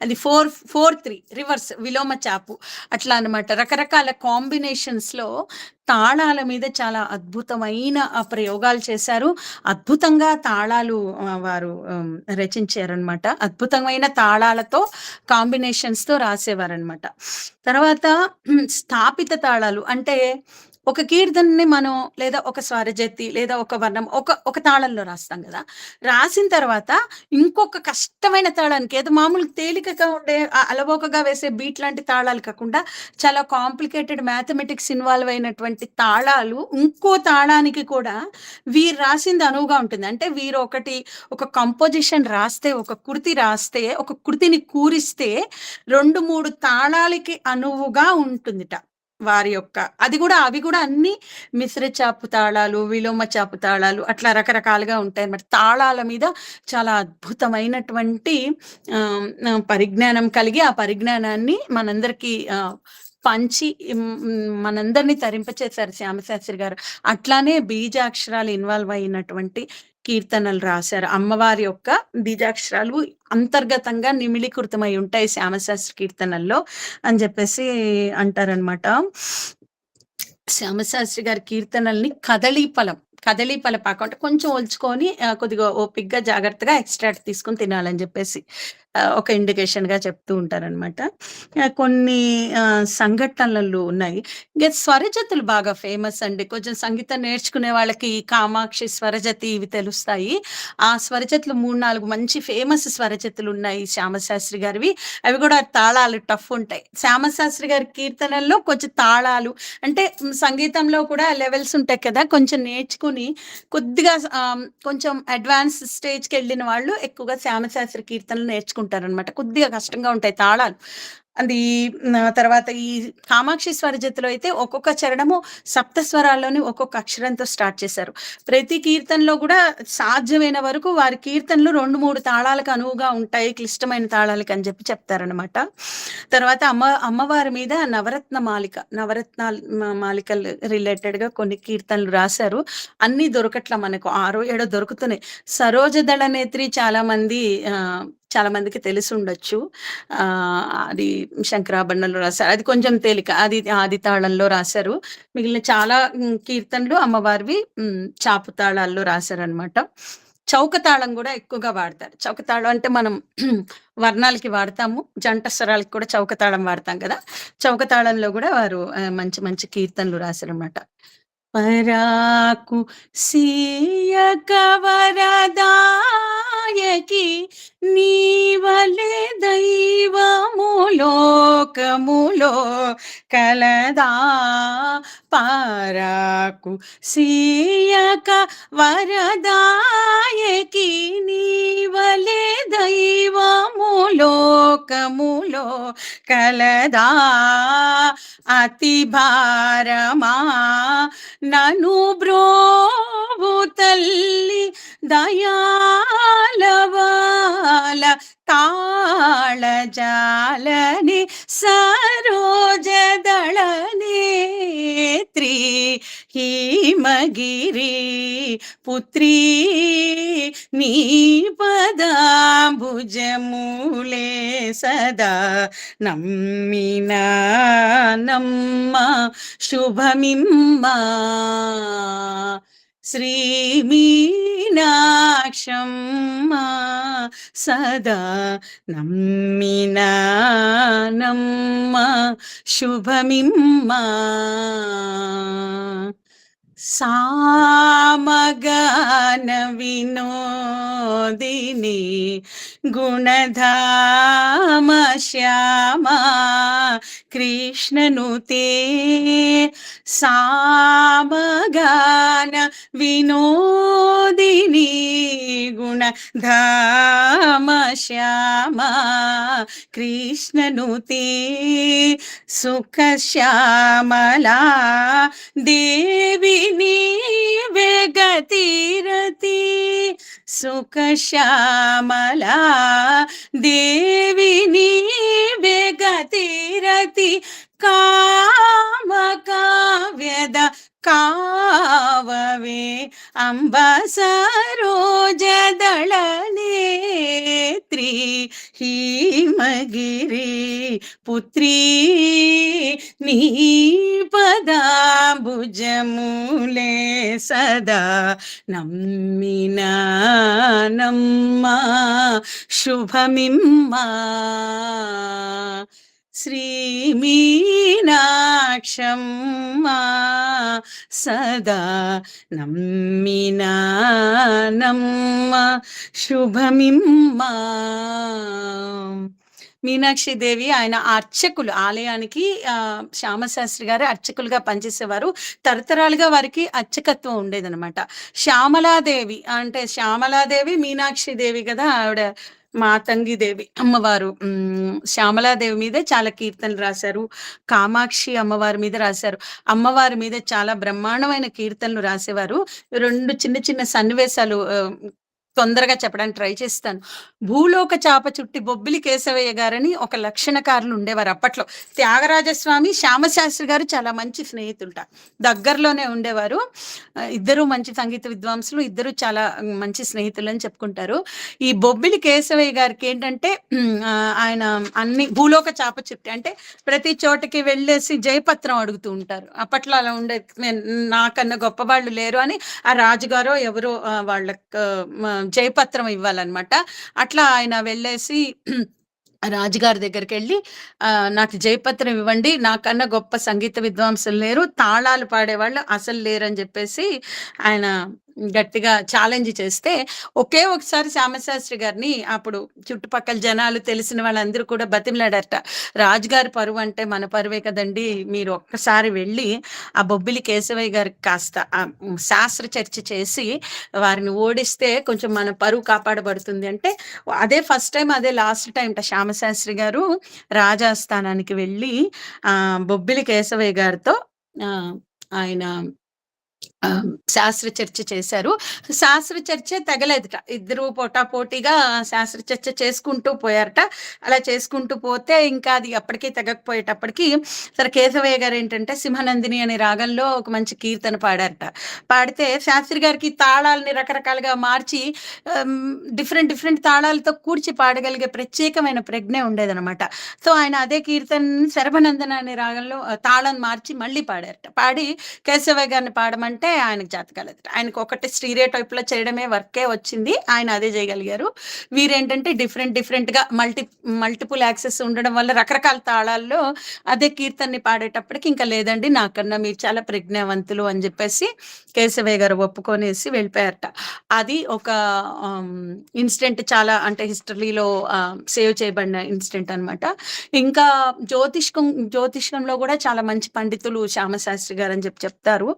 అది 4, 4, 3 రివర్స్ విలోమ చాపు. అట్లా అనమాట. రకరకాల కాంబినేషన్స్‌లో తాళాల మీద చాలా అద్భుతమైన ప్రయోగాలు చేశారు. అద్భుతంగా తాళాలు వారు రచించారనమాట. అద్భుతమైన తాళాలతో కాంబినేషన్స్‌తో రాసేవారనమాట. తర్వాత స్థాపిత తాళాలు అంటే ఒక కీర్తనని మనం లేదా ఒక స్వరజతి లేదా ఒక వర్ణం ఒక తాళంలో రాస్తాం కదా! రాసిన తర్వాత ఇంకొక కష్టమైన తాళానికి ఏదో మామూలు తేలికగా ఉండే అలవోకగా వేసే బీట్ లాంటి తాళాలు కాకుండా చాలా కాంప్లికేటెడ్ మ్యాథమెటిక్స్ ఇన్వాల్వ్ అయినటువంటి తాళాలు ఇంకో తాళానికి కూడా వీరు రాసింది అనువుగా ఉంటుంది. అంటే వీరు ఒక కంపోజిషన్ రాస్తే, ఒక కృతి రాస్తే, ఒక కృతిని కూరిస్తే 2, 3 తాళాలకి అనువుగా ఉంటుందిట. అవి కూడా అన్ని మిశ్ర చాపు తాళాలు, విలోమ చాపు తాళాలు అట్లా రకరకాలుగా ఉంటాయన్నమాట. తాళాల మీద చాలా అద్భుతమైనటువంటి పరిజ్ఞానం కలిగి, ఆ పరిజ్ఞానాన్ని మనందరికీ పంచి మనందరినీ తరింపచేశారు శ్యామశాస్త్రి గారు. అట్లానే బీజాక్షరాలు ఇన్వాల్వ్ అయినటువంటి కీర్తనలు రాశారు. అమ్మవారి యొక్క బీజాక్షరాలు అంతర్గతంగా నిమిళీకృతమై ఉంటాయి శ్యామశాస్త్రి కీర్తనల్లో అని చెప్పేసి అంటారనమాట. శ్యామశాస్త్రి గారి కీర్తనల్ని కదళీఫల పాకం అంటే కొంచెం ఒలుచుకొని కొద్దిగా ఓపికగా జాగ్రత్తగా ఎక్స్ట్రాక్ట్ తీసుకొని తినాలని చెప్పేసి ఒక ఇండికేషన్‌గా చెప్తూ ఉంటారనమాట. కొన్ని సంఘటనలు ఉన్నాయి. ఇంక స్వరజతులు బాగా ఫేమస్ అండి. కొంచెం సంగీతం నేర్చుకునే వాళ్ళకి కామాక్షి స్వరజతి ఇవి తెలుస్తాయి. ఆ స్వరజతులు 3, 4 మంచి ఫేమస్ స్వరజతులున్నాయి శ్యామశాస్త్రి గారివి. అవి కూడా తాళాలు టఫ్ ఉంటాయి. శ్యామశాస్త్రి గారి కీర్తనల్లో కొంచెం తాళాలు అంటే సంగీతంలో కూడా లెవెల్స్ ఉంటాయి కదా! కొంచెం నేర్చుకుని కొద్దిగా కొంచెం అడ్వాన్స్ స్టేజ్‌కెళ్ళిన వాళ్ళు ఎక్కువగా శ్యామశాస్త్రి కీర్తనలు నేర్చుకుంటారనమాట. కొద్దిగా కష్టంగా ఉంటాయి తాళాలు. అది తర్వాత ఈ కామాక్షి స్వరజతిలో అయితే ఒక్కొక్క చరణము సప్తస్వరాల్లోని ఒక్కొక్క అక్షరంతో స్టార్ట్ చేశారు. ప్రతి కీర్తనలో కూడా సాధ్యమైన వరకు వారి కీర్తనలు 2, 3 తాళాలకు అనువుగా ఉంటాయి. క్లిష్టమైన తాళాలకి అని చెప్పి చెప్తారనమాట. తర్వాత అమ్మవారి మీద నవరత్నాలు మాలికలు రిలేటెడ్‌గా కొన్ని కీర్తనలు రాశారు. అన్నీ దొరకట్ల మనకు 6, 7 దొరుకుతున్నాయి. సరోజదళ నేత్రి చాలా మందికి తెలిసుండొచ్చు. అది శంకరాభరణంలో రాశారు. అది కొంచెం తేలిక. అది ఆది తాళంలో రాశారు. మిగిలిన చాలా కీర్తనలు అమ్మవారివి చాపు తాళాల్లో రాశారనమాట. చౌక తాళం కూడా ఎక్కువగా వాడతారు. చౌక తాళం అంటే మనం వర్ణాలకి వాడతాము. జంట స్వరాలకి కూడా చౌక తాళం వాడతాం కదా! చౌక తాళంలో కూడా వారు మంచి మంచి కీర్తనలు రాశారనమాట. పరాకు సీయక వరదాయకి నీవలే దైవము లోకములో కలదా. పరాకు సీయక వరదాయకి నీవలే దైవము లోకములో కలదా. అతి భారమా నను బ్రోవు తల్లి దయాలవాల తాళజాలని సరోజదళనేత్రి హిమగిరి పుత్రీ నీ పదాంబుజములే సదా నమ్మ శుభమిమ్మ. శ్రీ మీనాక్షమ్మ సదా నమ్మ శుభమిమ్మ. సామగాన వినోదిని గుణధామ శ్యామా కృష్ణనుతే. సామగాన వినోదిని గుణధామ శ్యామా కృష్ణనుతి సుఖ శ్యామలా దేవి నీవే గతిరతి సుఖ శ్యామలా దేవి నీవే గతిరతి కామ కావ్యద కావవే అంబ సరోజదళ నేత్రి హీమగిరి పుత్రీ నీ పదాంబుజములే సదా నమ్మినానమ్మా శుభమిమ్మా శ్రీ మీనాక్షమ్మా సదా నమ్మినానమ్మా శుభమిమ్మా. మీనాక్షి దేవి ఆయన అర్చకులు, ఆలయానికి శ్యామశాస్త్రి గారు అర్చకులుగా పనిచేసేవారు. తరతరాలుగా వారికి అర్చకత్వం ఉండేదన్నమాట. శ్యామలాదేవి అంటే శ్యామలాదేవి మీనాక్షి దేవి కదా ఆవిడ మాతంగి దేవి అమ్మవారు. శ్యామలాదేవి మీదే చాలా కీర్తనలు రాశారు. కామాక్షి అమ్మవారి మీద రాశారు. అమ్మవారి మీద చాలా బ్రహ్మాండమైన కీర్తనలు రాసేవారు. 2 చిన్న చిన్న సన్నివేశాలు తొందరగా చెప్పడానికి ట్రై చేస్తాను. భూలోక చాప చుట్టి బొబ్బిలి కేశవయ్య గారని ఒక లక్షణకారులు ఉండేవారు అప్పట్లో. త్యాగరాజస్వామి శ్యామశాస్త్రి గారు చాలా మంచి స్నేహితులట, దగ్గరలోనే ఉండేవారు. ఇద్దరు మంచి సంగీత విద్వాంసులు, ఇద్దరు చాలా మంచి స్నేహితులు అని చెప్పుకుంటారు. ఈ బొబ్బిలి కేశవయ్య గారికి ఏంటంటే ఆయన అన్ని భూలోక చాప చుట్టి అంటే ప్రతి చోటకి వెళ్ళేసి జయపత్రం అడుగుతూ ఉంటారు. అప్పట్లో అలా ఉండే, నాకన్నా గొప్ప వాళ్ళు లేరు అని ఆ రాజుగారో ఎవరో వాళ్ళకు జయపత్రం ఇవ్వాలన్నమాట. అట్లా ఆయన వెళ్ళేసి రాజుగారి దగ్గరికి వెళ్ళి నాకు జయపత్రం ఇవ్వండి, నాకన్నా గొప్ప సంగీత విద్వాంసులు లేరు, తాళాలు పాడేవాళ్ళు అసలు లేరు అని చెప్పేసి ఆయన గట్టిగా ఛాలెంజ్ చేస్తే ఒకే ఒకసారి శ్యామశాస్త్రి గారిని అప్పుడు చుట్టుపక్కల జనాలు తెలిసిన వాళ్ళందరూ కూడా బతిమలాడట. రాజుగారి పరువు అంటే మన పరువే కదండి, మీరు ఒక్కసారి వెళ్ళి ఆ బొబ్బిలి కేశవయ్య గారికి కాస్త శాస్త్ర చర్చ చేసి వారిని ఓడిస్తే కొంచెం మన పరువు కాపాడబడుతుంది అంటే, అదే ఫస్ట్ టైం అదే లాస్ట్ టైం శ్యామశాస్త్రి గారు రాజాస్థానానికి వెళ్ళి బొబ్బిలి కేశవయ్య గారితో ఆయన శాస్త్ర చర్చ చేశారు. శాస్త్ర చర్చే తగలేదట. ఇద్దరు పోటాపోటీగా శాస్త్ర చర్చ చేసుకుంటూ పోయారట. అలా చేసుకుంటూ పోతే ఇంకా అది అప్పటికీ తగ్గకపోయేటప్పటికి సరే కేశవయ్య గారు ఏంటంటే సింహనందిని అనే రాగంలో ఒక మంచి కీర్తన పాడారట. పాడితే శాస్త్రి గారికి తాళాలని రకరకాలుగా మార్చి డిఫరెంట్ తాళాలతో కూర్చి పాడగలిగే ప్రత్యేకమైన ప్రజ్ఞ ఉండేదనమాట. సో ఆయన అదే కీర్తన శరభనందన అనే రాగంలో తాళం మార్చి మళ్ళీ పాడారట. పాడి కేశవయ్య గారిని పాడమంటే ఆయనకు జాతకాలేదు. ఆయనకు ఒకటి స్టీరియో టైప్ లో చేయడమే వర్కే వచ్చింది, ఆయన అదే చేయగలిగారు. వీరేంటంటే డిఫరెంట్ గా మల్టిపుల్ యాక్సెస్ ఉండడం వల్ల రకరకాల తాళాల్లో అదే కీర్తనని పాడేటప్పటికి ఇంకా లేదండి నాకన్నా మీరు చాలా ప్రజ్ఞావంతులు అని చెప్పేసి కేశవయ్య గారు ఒప్పుకొనేసి వెళ్ళిపోయారట. అది ఒక ఇన్సిడెంట్, చాలా అంటే హిస్టరీలో సేవ్ చేయబడిన ఇన్సిడెంట్ అనమాట. ఇంకా జ్యోతిష్కంలో కూడా చాలా మంచి పండితులు శ్యామశాస్త్రి గారు అని చెప్తారు.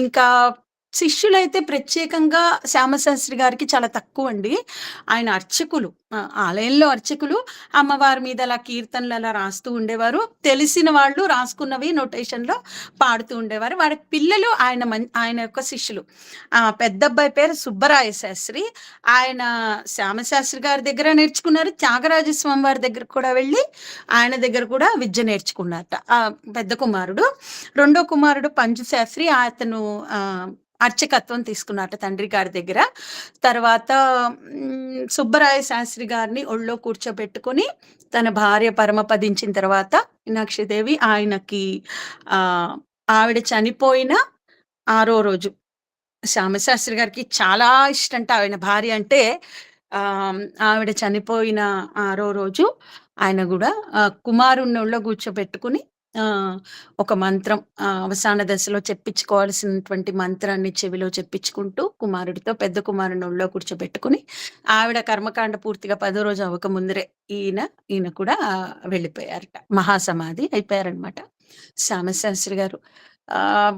ఇంకా శిష్యులైతే ప్రత్యేకంగా శ్యామశాస్త్రి గారికి చాలా తక్కువ అండి. ఆయన అర్చకులు, ఆలయంలో అర్చకులు, అమ్మవారి మీద అలా కీర్తనలు అలా రాస్తూ ఉండేవారు. తెలిసిన వాళ్ళు రాసుకున్నవి నోటేషన్లో పాడుతూ ఉండేవారు. వాడి పిల్లలు ఆయన యొక్క శిష్యులు. పెద్ద అబ్బాయి పేరు సుబ్బరాయ శాస్త్రి. ఆయన శ్యామశాస్త్రి గారి దగ్గర నేర్చుకున్నారు. త్యాగరాజస్వామి వారి దగ్గర కూడా వెళ్ళి ఆయన దగ్గర కూడా విద్య నేర్చుకున్నారట పెద్ద కుమారుడు. రెండో కుమారుడు పంచుశాస్త్రి, అతను అర్చకత్వం తీసుకున్నారట తండ్రి గారి దగ్గర. తర్వాత సుబ్బరాయ శాస్త్రి గారిని ఒళ్ళో కూర్చోబెట్టుకుని తన భార్య పరమపదించిన తర్వాత మీనాక్షిదేవి ఆయనకి ఆవిడ చనిపోయిన 6వ రోజు, శ్యామశాస్త్రి గారికి చాలా ఇష్టంట ఆయన భార్య అంటే. ఆవిడ చనిపోయిన 6వ రోజు ఆయన కూడా కుమారుణ్ణి ఒళ్ళో కూర్చోబెట్టుకుని ఒక మంత్రం అవసాన దశలో చెప్పించుకోవాల్సినటువంటి మంత్రాన్ని చెవిలో చెప్పించుకుంటూ కుమారుడితో పెద్ద కుమారుని ఒళ్ళో కూర్చోబెట్టుకుని ఆవిడ కర్మకాండ పూర్తిగా 10వ రోజు అవ్వక ముందరే ఈయన కూడా వెళ్ళిపోయారట, మహాసమాధి అయిపోయారనమాట శ్యామశాస్త్రి గారు.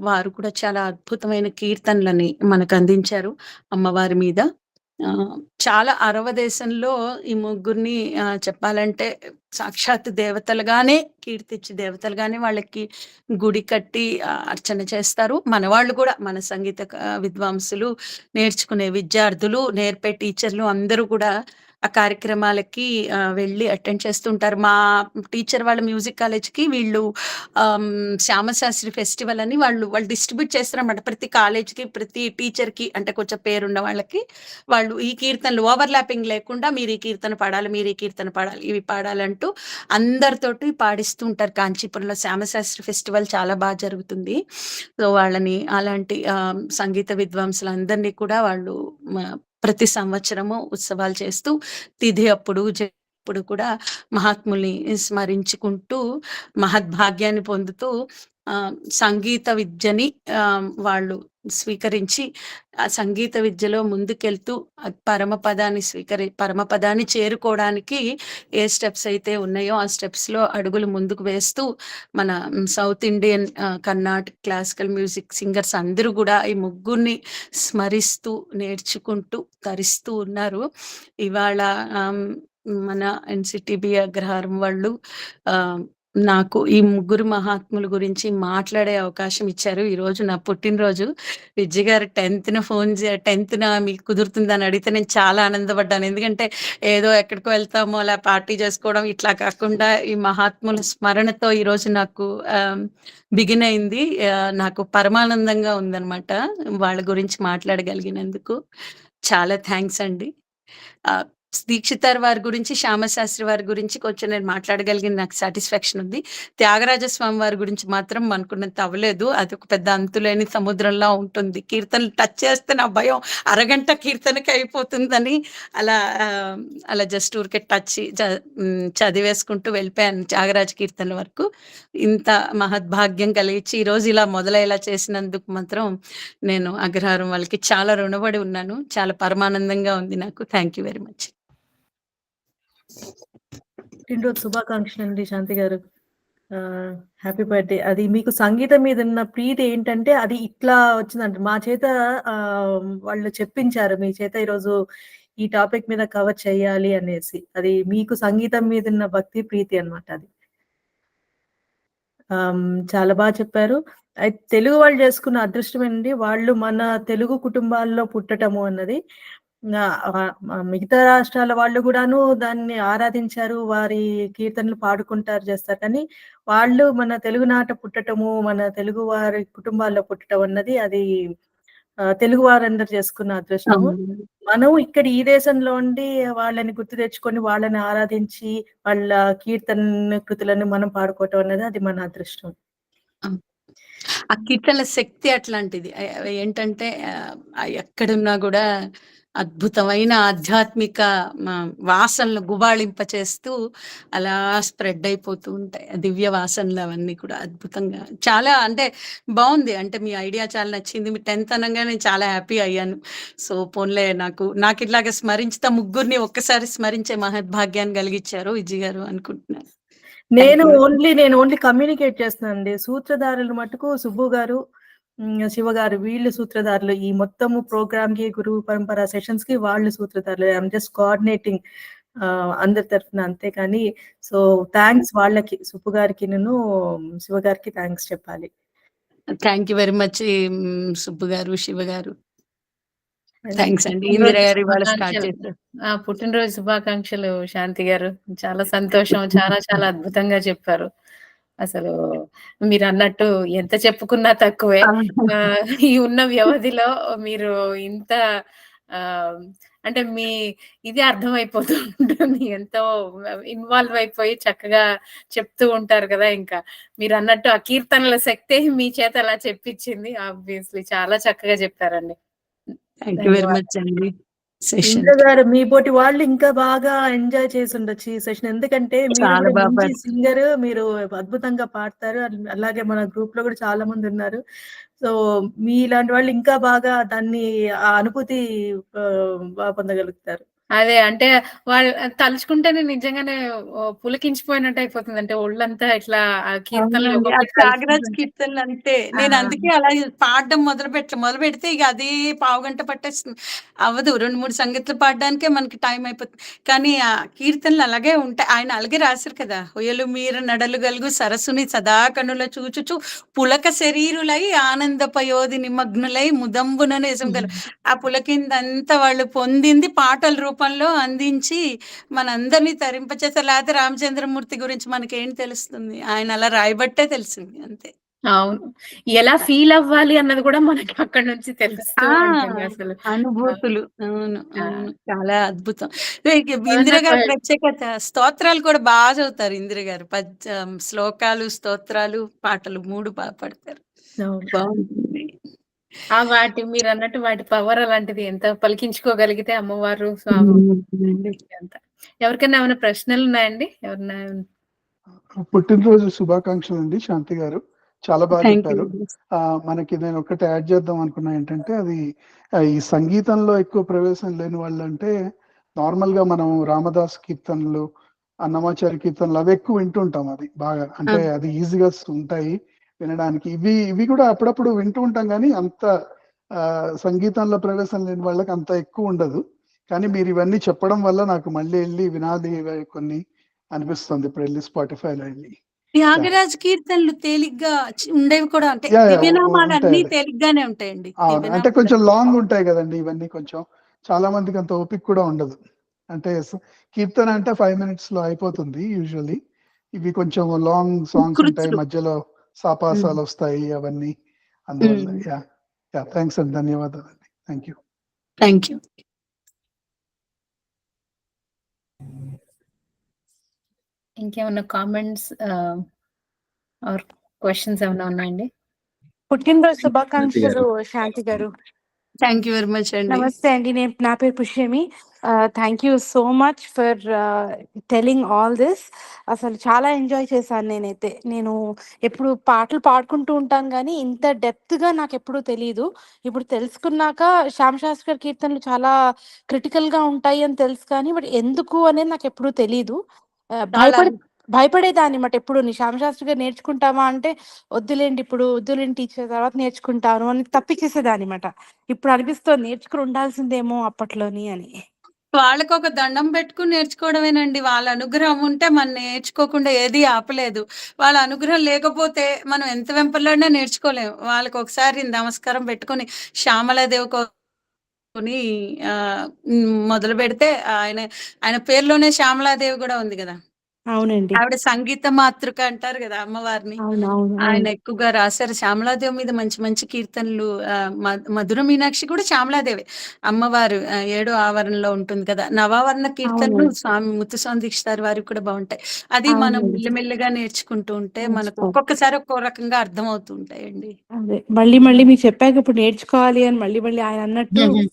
వారు కూడా చాలా అద్భుతమైన కీర్తనలని మనకు అందించారు అమ్మవారి మీద. చాలా అరవ దేశంలో ఈ ముగ్గురిని చెప్పాలంటే సాక్షాత్ దేవతలుగానే కీర్తించి దేవతలుగానే వాళ్ళకి గుడి కట్టి అర్చన చేస్తారు. మనవాళ్ళు కూడా మన సంగీత విద్వాంసులు, నేర్చుకునే విద్యార్థులు, నేర్పే టీచర్లు అందరూ కూడా ఆ కార్యక్రమాలకి వెళ్ళి అటెండ్ చేస్తుంటారు. మా టీచర్ వాళ్ళ మ్యూజిక్ కాలేజ్‌కి వీళ్ళు శ్యామశాస్త్రి ఫెస్టివల్ అని వాళ్ళు డిస్ట్రిబ్యూట్ చేస్తారన్నమాట. ప్రతి కాలేజ్‌కి, ప్రతి టీచర్‌కి అంటే కొంచెం పేరున్న వాళ్ళకి వాళ్ళు ఈ కీర్తనలు ఓవర్‌లాపింగ్ లేకుండా మీరు ఈ కీర్తన పాడాలి, మీరు ఈ కీర్తన పాడాలి, ఇవి పాడాలంటూ అందరితోటి పాడిస్తూ ఉంటారు. కాంచీపురంలో శ్యామశాస్త్రి ఫెస్టివల్ చాలా జరుగుతుంది. సో, వాళ్ళని అలాంటి సంగీత విద్వాంసులందరినీ కూడా వాళ్ళు ప్రతి సంవత్సరము ఉత్సవాలు చేస్తూ తిథి అప్పుడు అప్పుడు కూడా మహాత్ముల్ని స్మరించుకుంటూ మహద్భాగ్యాన్ని పొందుతూ సంగీత విద్యని వాళ్ళు స్వీకరించి ఆ సంగీత విద్యలో ముందుకెళ్తూ పరమపదాన్ని చేరుకోవడానికి ఏ స్టెప్స్ అయితే ఉన్నాయో ఆ స్టెప్స్‌లో అడుగులు ముందుకు వేస్తూ మన south Indian Karnataka classical music singers అందరూ కూడా ఈ ముగ్గురిని స్మరిస్తూ, నేర్చుకుంటూ, తరిస్తూ ఉన్నారు. ఇవాళ మన ఎన్‌సిటిబి అగ్రహారం వాళ్ళు నాకు ఈ ముగ్గురు మహాత్ముల గురించి మాట్లాడే అవకాశం ఇచ్చారు. ఈరోజు నా పుట్టినరోజు. విజ్జి గారు 10థ్‌న మీకు కుదురుతుందని అడిగితే నేను చాలా ఆనందపడ్డాను. ఎందుకంటే ఏదో ఎక్కడికో వెళ్తామో అలా పార్టీ చేసుకోవడం ఇట్లా కాకుండా ఈ మహాత్ముల స్మరణతో ఈరోజు నాకు బిగిన్ అయింది. నాకు పరమానందంగా ఉందనమాట. వాళ్ళ గురించి మాట్లాడగలిగినందుకు. చాలా థాంక్స్ అండి. దీక్షితార్ వారి గురించి, శ్యామశాస్త్రి వారి గురించి కొంచెం నేను మాట్లాడగలిగిన నాకు సాటిస్ఫాక్షన్ ఉంది. త్యాగరాజ స్వామి వారి గురించి మాత్రం అనుకున్నంత అవ్వలేదు. అదొక పెద్ద అంతులేని సముద్రంలా ఉంటుంది. కీర్తనలు టచ్ చేస్తే నా భయం అరగంట కీర్తనకి అయిపోతుందని అలా జస్ట్ ఊరికే చదివేసుకుంటూ వెళ్ళిపోయాను త్యాగరాజ కీర్తనల వరకు. ఇంత మహద్భాగ్యం కలిగించి ఈరోజు ఇలా మొదలయ్యేలా చేసినందుకు మాత్రం నేను అగ్రహారం వాళ్ళకి చాలా రుణపడి ఉన్నాను. చాలా పరమానందంగా ఉంది నాకు. Thank you very much. పుట్టినరోజు శుభాకాంక్షలండి శాంతి గారు. Happy birthday. అది మీకు సంగీతం మీద ఉన్న ప్రీతి ఏంటంటే అది ఇట్లా వచ్చిందంట. మా చేత వాళ్ళు చెప్పించారు. మీ చేత ఈరోజు ఈ టాపిక్ మీద కవర్ చేయాలి అనేసి. అది మీకు సంగీతం మీద ఉన్న భక్తి, ప్రీతి అన్నమాట అది. చాలా చెప్పారు. తెలుగు వాళ్ళు చేసుకున్న అదృష్టమేనండి. వాళ్ళు మన తెలుగు కుటుంబాల్లో పుట్టటము అన్నది. మిగతా రాష్ట్రాల వాళ్ళు గూడాను దాన్ని ఆరాధించారు. వారి కీర్తనలు పాడుకుంటారు, చేస్తారు. కానీ వాళ్ళు మన తెలుగునాట పుట్టటము, మన తెలుగు వారి కుటుంబాల్లో పుట్టటం అన్నది అది తెలుగు వారందరూ చేసుకున్న అదృష్టము. అవును. మనం ఇక్కడ ఈ దేశంలో ఉండి వాళ్ళని గుర్తు తెచ్చుకొని, వాళ్ళని ఆరాధించి, వాళ్ళ కీర్తన కృతులను మనం పాడుకోవటం అన్నది అది మన అదృష్టం. ఆ కీర్తనల శక్తి అట్లాంటిది. ఏంటంటే ఎక్కడున్నా గూడా అద్భుతమైన ఆధ్యాత్మిక వాసనలు గుబాళింపచేస్తూ అలా స్ప్రెడ్ అయిపోతూ ఉంటాయి. దివ్య వాసనలు అవన్నీ కూడా అద్భుతంగా చాలా అంటే బావుంది. అంటే మీ ఐడియా చాలా నచ్చింది. మీ 10థ్ అనంగానే చాలా హ్యాపీ అయ్యాను. సో, పోన్లే నాకిట్లాగా స్మరించుతా ముగ్గురిని ఒక్కసారి స్మరించే మహద్భాగ్యాన్ని కలిగిచ్చారు విజ్జి గారు అనుకుంటున్నాను. థాంక్ నేను యూ. ఓన్లీ కమ్యూనికేట్ చేస్తున్నానండి. సూత్రధారులు మట్టుకు సుబ్బు గారు, శివ గారు వీళ్ళు సూత్రధారులు. ఈ మొత్తము ప్రోగ్రామ్‌కి, గురు పరంపర సెషన్స్‌కి వాళ్ళు సూత్రధారులు. ఐ యామ్ జస్ట్ కోఆర్డినేటింగ్ అందరి తరఫున అంతే కానీ సో, థాంక్స్ వాళ్ళకి సుబ్బు గారికిను, శివ గారికి థాంక్స్ చెప్పాలి. Thank you very much Subbu గారు, శివ గారు. అదే థాంక్స్ అండి. ఇందిర పుట్టినరోజు గారు ఇవాళ స్టార్ట్ శుభాకాంక్షలు. చేశారు. పుట్టినరోజు శుభాకాంక్షలు శాంతి గారు. చాలా సంతోషం. చాలా చాలా అద్భుతంగా చెప్పారు. అసలు మీరన్నట్టు ఎంత చెప్పుకున్నా తక్కువే. ఈ ఉన్న వ్యవధిలో మీరు ఇంత ఆహ్, అంటే మీ ఇది అర్థమైపోతూ ఉంటుంది. ఎంతో ఇన్వాల్వ్ అయిపోయి చక్కగా చెప్తూ ఉంటారు కదా! ఇంకా. మీరన్నట్టు ఆ కీర్తనల శక్తే మీ చేత అలా చెప్పించింది. ఆబ్వియస్‌లీ చాలా చక్కగా చెప్పారండి. థాంక్ యూ వెరీ మచ్ ధన్యవాదాలు. అండి. ఇంద్ర సెషన్‌కి. గారు మీ పోటీ వాళ్ళు ఇంకా బాగా ఎంజాయ్ చేసుండొచ్చు ఈ సెషన్. ఎందుకంటే మీరు చాలా కూడా మంచి పాడారు. సింగర్. మీరు అద్భుతంగా పాడతారు. అలాగే మన గ్రూప్‌లో కూడా చాలా మంది ఉన్నారు. సో, మీలాంటి వాళ్ళు ఇంకా బాగా దాన్ని ఆ అనుభూతి పొందగలుగుతారు. అదే అంటే వాళ్ళు తలుచుకుంటేనే నిజంగానే పులకించిపోయినట్టు అయిపోతుంది. అంటే ఒళ్ళంతా ఇట్లా ఆ కీర్తనలు అవునండి. ఆ ఒక్కొక్కటి త్యాగరాజు తలుచుకుంటుంటే. కీర్తనలంతే. ఆ! నేను అందుకే అలా పాడడం మొదలుపెడితే ఇక అదే పావుగంట పట్టేస్తుంది. అవ్వదు. 2, 3 సంగీతాలు పాడడానికే మనకి టైం అయిపోతుంది. కానీ ఆ కీర్తనలు అలాగే ఉంటాయి. ఆయన అలాగే రాశారు కదా! "హొయలు మీర నడలు గలుగు సరసుని సదా కనుల చూచుచు పులక శరీరులై ఆనందపయోధి నిమగ్నులై ముదంబున నేసంగల." ఆ పులకిందంతా వాళ్ళు పొందింది పాటల రూపంలో అందించి మనందరిని తరింపచేస్తారు. లేతే రామచంద్రమూర్తి గురించి మనకేం తెలుస్తుంది? ఆయన అలా రాయబట్టే తెలిసింది అంతే. అవును. ఎలా ఫీల్ అవ్వాలి అన్నది కూడా మనకి అక్కడి నుంచి తెలుస్తూ ఆ! ఉంటుంది అసలు. ఆ! అనుభూతులు. అవును. ఆ! అవును. చాలా అద్భుతం. ఇందిర ఏమన్నా గారి ప్రత్యేకత స్తోత్రాలు కూడా చదువుతారు ఇందిర గారు. శ్లోకాలు, స్తోత్రాలు, పాటలు 3 పాడతారు. అవును. బావుంటుంది. వాటి మీరన్నట్టు వాటి పవర్ అలాంటిది. ఎంత పలికించుకోగలిగితే అమ్మవారు, స్వామి అవునండి. అంతా. ఎవరికైనా ఏమైనా ప్రశ్నలున్నాయండి? ఎవరన్నా పుట్టినరోజు శుభాకాంక్షలండి శాంతి గారు. చాలా థాంక్ యూ. చెప్పారు. మనకి నేను ఒక్కటి యాడ్ చేద్దాం అనుకున్నా ఏంటంటే, అది ఈ సంగీతంలో ఎక్కువ ప్రవేశం లేని వాళ్ళంటే, నార్మల్‌గా మనం రామదాస్ కీర్తనలు, అన్నమాచారి కీర్తనలు అవి ఎక్కువ వింటుంటాం అది బాగా. ఆ! అంటే అది ఈజీగా ఉంటాయి వినడానికి. ఇవి కూడా అప్పుడప్పుడు వింటూ ఉంటాం గానీ, అంత సంగీతంలో ప్రవేశం లేని వాళ్ళకి అంత ఎక్కువుండదు. కానీ మీరివన్నీ చెప్పడం వల్ల నాకు మళ్ళీ ఎళ్లి వినాలి కొన్ని అనిపిస్తుంది. ఇప్పుడెళ్లి స్పాటిఫైలో ఎళ్లి. యాహ్! త్యాగరాజ కీర్తనలు తేలిగ్గా ఉండేవి కూడా అంటే యాహ్! యాహ్! దివ్యనామాలన్నీ ఉంటాయిలే. తేలిగ్గానే ఉంటాయండి. అవును. అంటే కొంచెం దివ్యనామాలన్నీ. లాంగ్ ఉంటాయి గదండీ! ఇవన్నీ కొంచెం. చాలా మందికి అంత ఓపిక కూడా ఉండదు. అంటే కీర్తన అంటే 5 మినిట్స్‌లో అయిపోతుంది యూజువల్లీ. ఇవి కొంచెం లాంగ్ సాంగ్స్ ఉంటాయి. కృతులు. మధ్యలో హ్మ్. సాపాసాలొస్తాయి అవన్నీ. అందువల్ల హ్మ్. యాహ్! యాహ్! థాంక్స్ అండి. ధన్యవాదాలండి. Thank you. Thank you. ఇంకేమన్నా కామెంట్స్ ఆర్ క్వెషన్స్ ఏమన్నా ఉన్నాయండి? పుట్టినరోజు శాంతి శుభాకాంక్షలు గారు. శాంతి గారు. థాంక్ యూ వెరీ మచ్ అండి. నమస్తే అండి. నా పేరు Pushyami. Thank you so much for telling all this. అసలు చాలా ఎంజాయ్ చేశాను నేనైతే. నేను ఎప్పుడు పాటలు పాడుకుంటూ ఉంటాను గానీ, ఇంత డెప్త్‌గా నాకెప్పుడూ తెలీదు. ఇప్పుడు తెలుసుకున్నాక శ్యామ్ శాస్త్రి గారి కీర్తనలు చాలా క్రిటికల్‌గా ఉంటాయి అని తెలుసు కానీ, బట్ ఎందుకు అనేది నాకెప్పుడూ తెలీదు. ఆహ్, చాలా భయపడి భయపడేదాన్నమాట ఎప్పుడూని. శ్యామ్ శాస్త్రి గారు నేర్చుకుంటావా అంటే, వద్దులేండి టీచర్ తర్వాత నేర్చుకుంటాను అని తప్పిచ్చేసేదాన్నిమాట. ఇప్పుడు అనిపిస్తోంది నేర్చుకొని ఉండాల్సిందేమో అప్పట్లోని అని. వాళ్ళకొక దండం పెట్టుకొని నేర్చుకోవడమేనండి. వాళ్ళ అనుగ్రహం ఉంటే మనం నేర్చుకోకుండా ఏది ఆపలేదు. వాళ్ళ అనుగ్రహం లేకపోతే మనం ఎంత వెంపర్లాడినా నేర్చుకోలేం. వాళ్ళకొకసారి నమస్కారం పెట్టుకొని శ్యామలాదేవి కొని మొదలుపెడితే ఆయన ఆయన పేరులోనే శ్యామలాదేవి గూడా ఉంది గదా! అవునండి. ఆవిడ సంగీత మాతృక అంటారు గదా! అమ్మవారిని. అవునవును. ఆయన అవును. ఎక్కువగా రాశారు. శ్యామలాదేవి మీద మంచి మంచి కీర్తనలు మధుర మీనాక్షి కూడా శ్యామలాదేవే. అమ్మవారు ఏడో ఆవరణలో ఉంటుంది కదా! నవావరణ కీర్తనలు అవునండి. స్వామి ముత్తుస్వామి దీక్షితారు వారివి కూడా బావుంటాయి. అది మనం అవునండి. మెల్లిమెల్లిగా నేర్చుకుంటూ ఉంటే మనకు నేర్చుకోవాలి. ఒక్కొక్కసారి ఒక్కో రకంగా అర్థమవుతూ ఉంటాయండి. అదే. మళ్ళీ మళ్ళీ మీకు చెప్పాక ఇప్పుడు నేర్చుకోవాలి అని మళ్ళీ మళ్ళీ ఆయనన్నట్టు హుహు.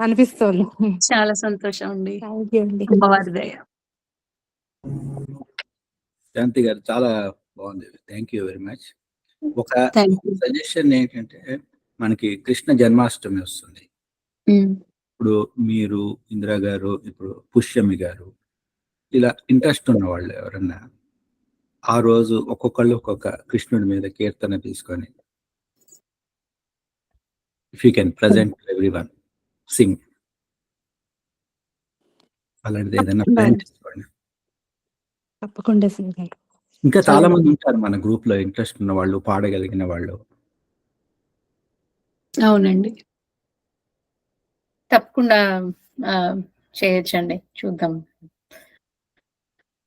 అనిపిస్తోంది. చాలా సంతోషం అండి. థాంక్ యూ అండి. అమ్మవారి దయ. శాంతి గారు చాలా బాగుంది. Thank you very much. ఒక థాంక్ యూ. సజెషన్ ఏంటంటే, మనకి కృష్ణ జన్మాష్టమి వస్తుంది. హ్మ్. ఇప్పుడు మీరు, ఇందిరా గారు, ఇప్పుడు పుష్యమి గారు, ఇలా ఇంట్రెస్ట్ ఉన్న వాళ్ళు ఎవరన్నా ఆ రోజు ఒక్కొక్కళ్ళు ఒక్కొక్క కృష్ణుడి మీద కీర్తన తీసుకొని if you can present everyone Singh అలాంటిది ఏదైనా తప్పకుండా. ప్లాన్ చేసుకోండి. తప్పకుండా సింగర్. ఇంకా చాలా చాలా మంది ఉంటారు మన గ్రూప్ లో ఇంట్రెస్ట్ ఉన్న వాళ్ళు, పాడగలిగిన వాళ్ళు. అవునండి. తప్పకుండా చేయొచ్చండి. చూద్దాం.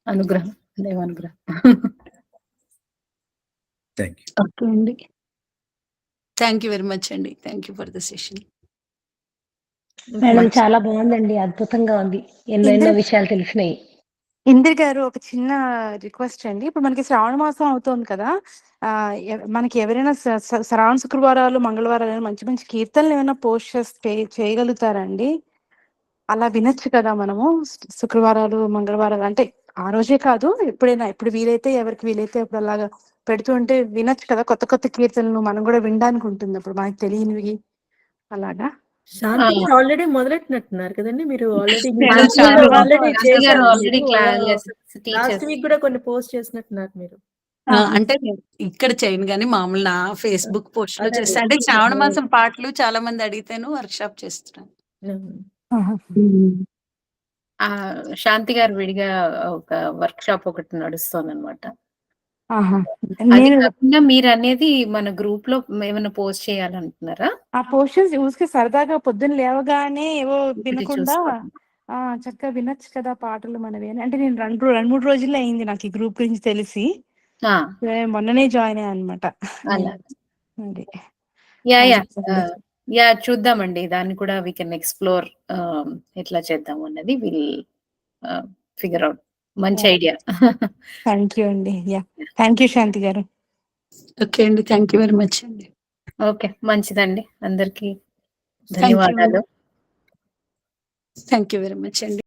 అనుగ్రహం. దేవానుగ్రహం. Thank you. ఓకే అండి. థాంక్ యూ వెరీ మచ్ అండి. Thank you for the session. Madam చాలా బాగుందండి. అద్భుతంగా ఉంది. ఎన్నో ఇందిర విషయాలు తెలిసినాయి. ఇందిర గారు ఒక చిన్న రిక్వెస్ట్ అండి. ఇప్పుడు మనకి శ్రావణ మాసం అవుతోంది కదా! మనకి ఎవరైనా శ్రావణ శుక్రవారాలు, మంగళవారాలు మంచి మంచి కీర్తనలు ఏమైనా పోస్ట్ చేయగలుగుతారా అండి? అలా వినొచ్చు కదా మనము. శుక్రవారాలు, మంగళవారాలు అంటే ఆ రోజే కాదు ఎప్పుడైనా ఎప్పుడు వీలైతే ఎవరికి వీలైతే అప్పుడు అలాగా పెడుతూ ఉంటే వినొచ్చు కదా! కొత్త కొత్త కీర్తనలు మనం గూడా వినడానికి ఉంటుంది. అప్పుడు మనకు తెలియనివి అలాగా. శాంతి ఆ! గారు ఆల్రెడీ మొదలెట్టినట్టున్నారు కదండీ! మీరు ఆల్రెడీ మీ నేను శాంతి గ్రూప్‌లో గారు ఆల్రెడీ శాంతి గారు చేశారు. ఆల్రెడీ మీరు యెస్ లాస్ట్ టీచర్స్. వీక్ కూడా కొన్ని పోస్ట్ చేసినట్టున్నారు మీరు. అంటే నేను ఇక్కడ చేయను గానీ మామూలు నా ఫేస్‌బుక్ పోస్ట్‌లో అదే. చేస్తా. అంటే శ్రావణ మాసం పాటలు చాలా మంది అడిగితేను వర్క్‌షాప్ చేస్తున్నాను. హ్మ్. శాంతి గారు విడిగా ఒక వర్క్‌షాప్ ఒకటి నడుస్తోందనమాట. అది నేను కాకుండా మీరనేది మన గ్రూప్‌లో ఏమన్నా పోస్ట్ చేయాలంటున్నారా? ఆ పోర్షన్స్ ఊరికే సరదాగా పొద్దున్న లేవగానే ఏవో ఒకటి వినకుండా చూసుకోండి. చక్కగా వినొచ్చు కదా పాటలు మనవి అని. అంటే నేను 2, 3 రోజులే అయింది నాకు ఈ గ్రూప్ గురించి తెలిసి. ఆ! మొన్ననే జాయిన్ అయ్యా అనమాట. అలా. అది. యాహ్! థాంక్స్ అండి. చూద్దామండి. దాన్ని కూడా వి కెన్ ఎక్స్‌ప్లోర్ ఎట్లా చేద్దాము అన్నది ఫిగర్ ఔట్. మంచి యాహ్! ఐడియా. థాంక్ యూ అండి. థాంక్ యూ శాంతి గారు. ఓకే అండి. థాంక్ యూ వెరీ మచ్ అండి. ఓకే. మంచిదండి. అందరికీ థాంక్ యూ. ధన్యవాదాలు. థాంక్ యూ వెరీ మచ్ అండి.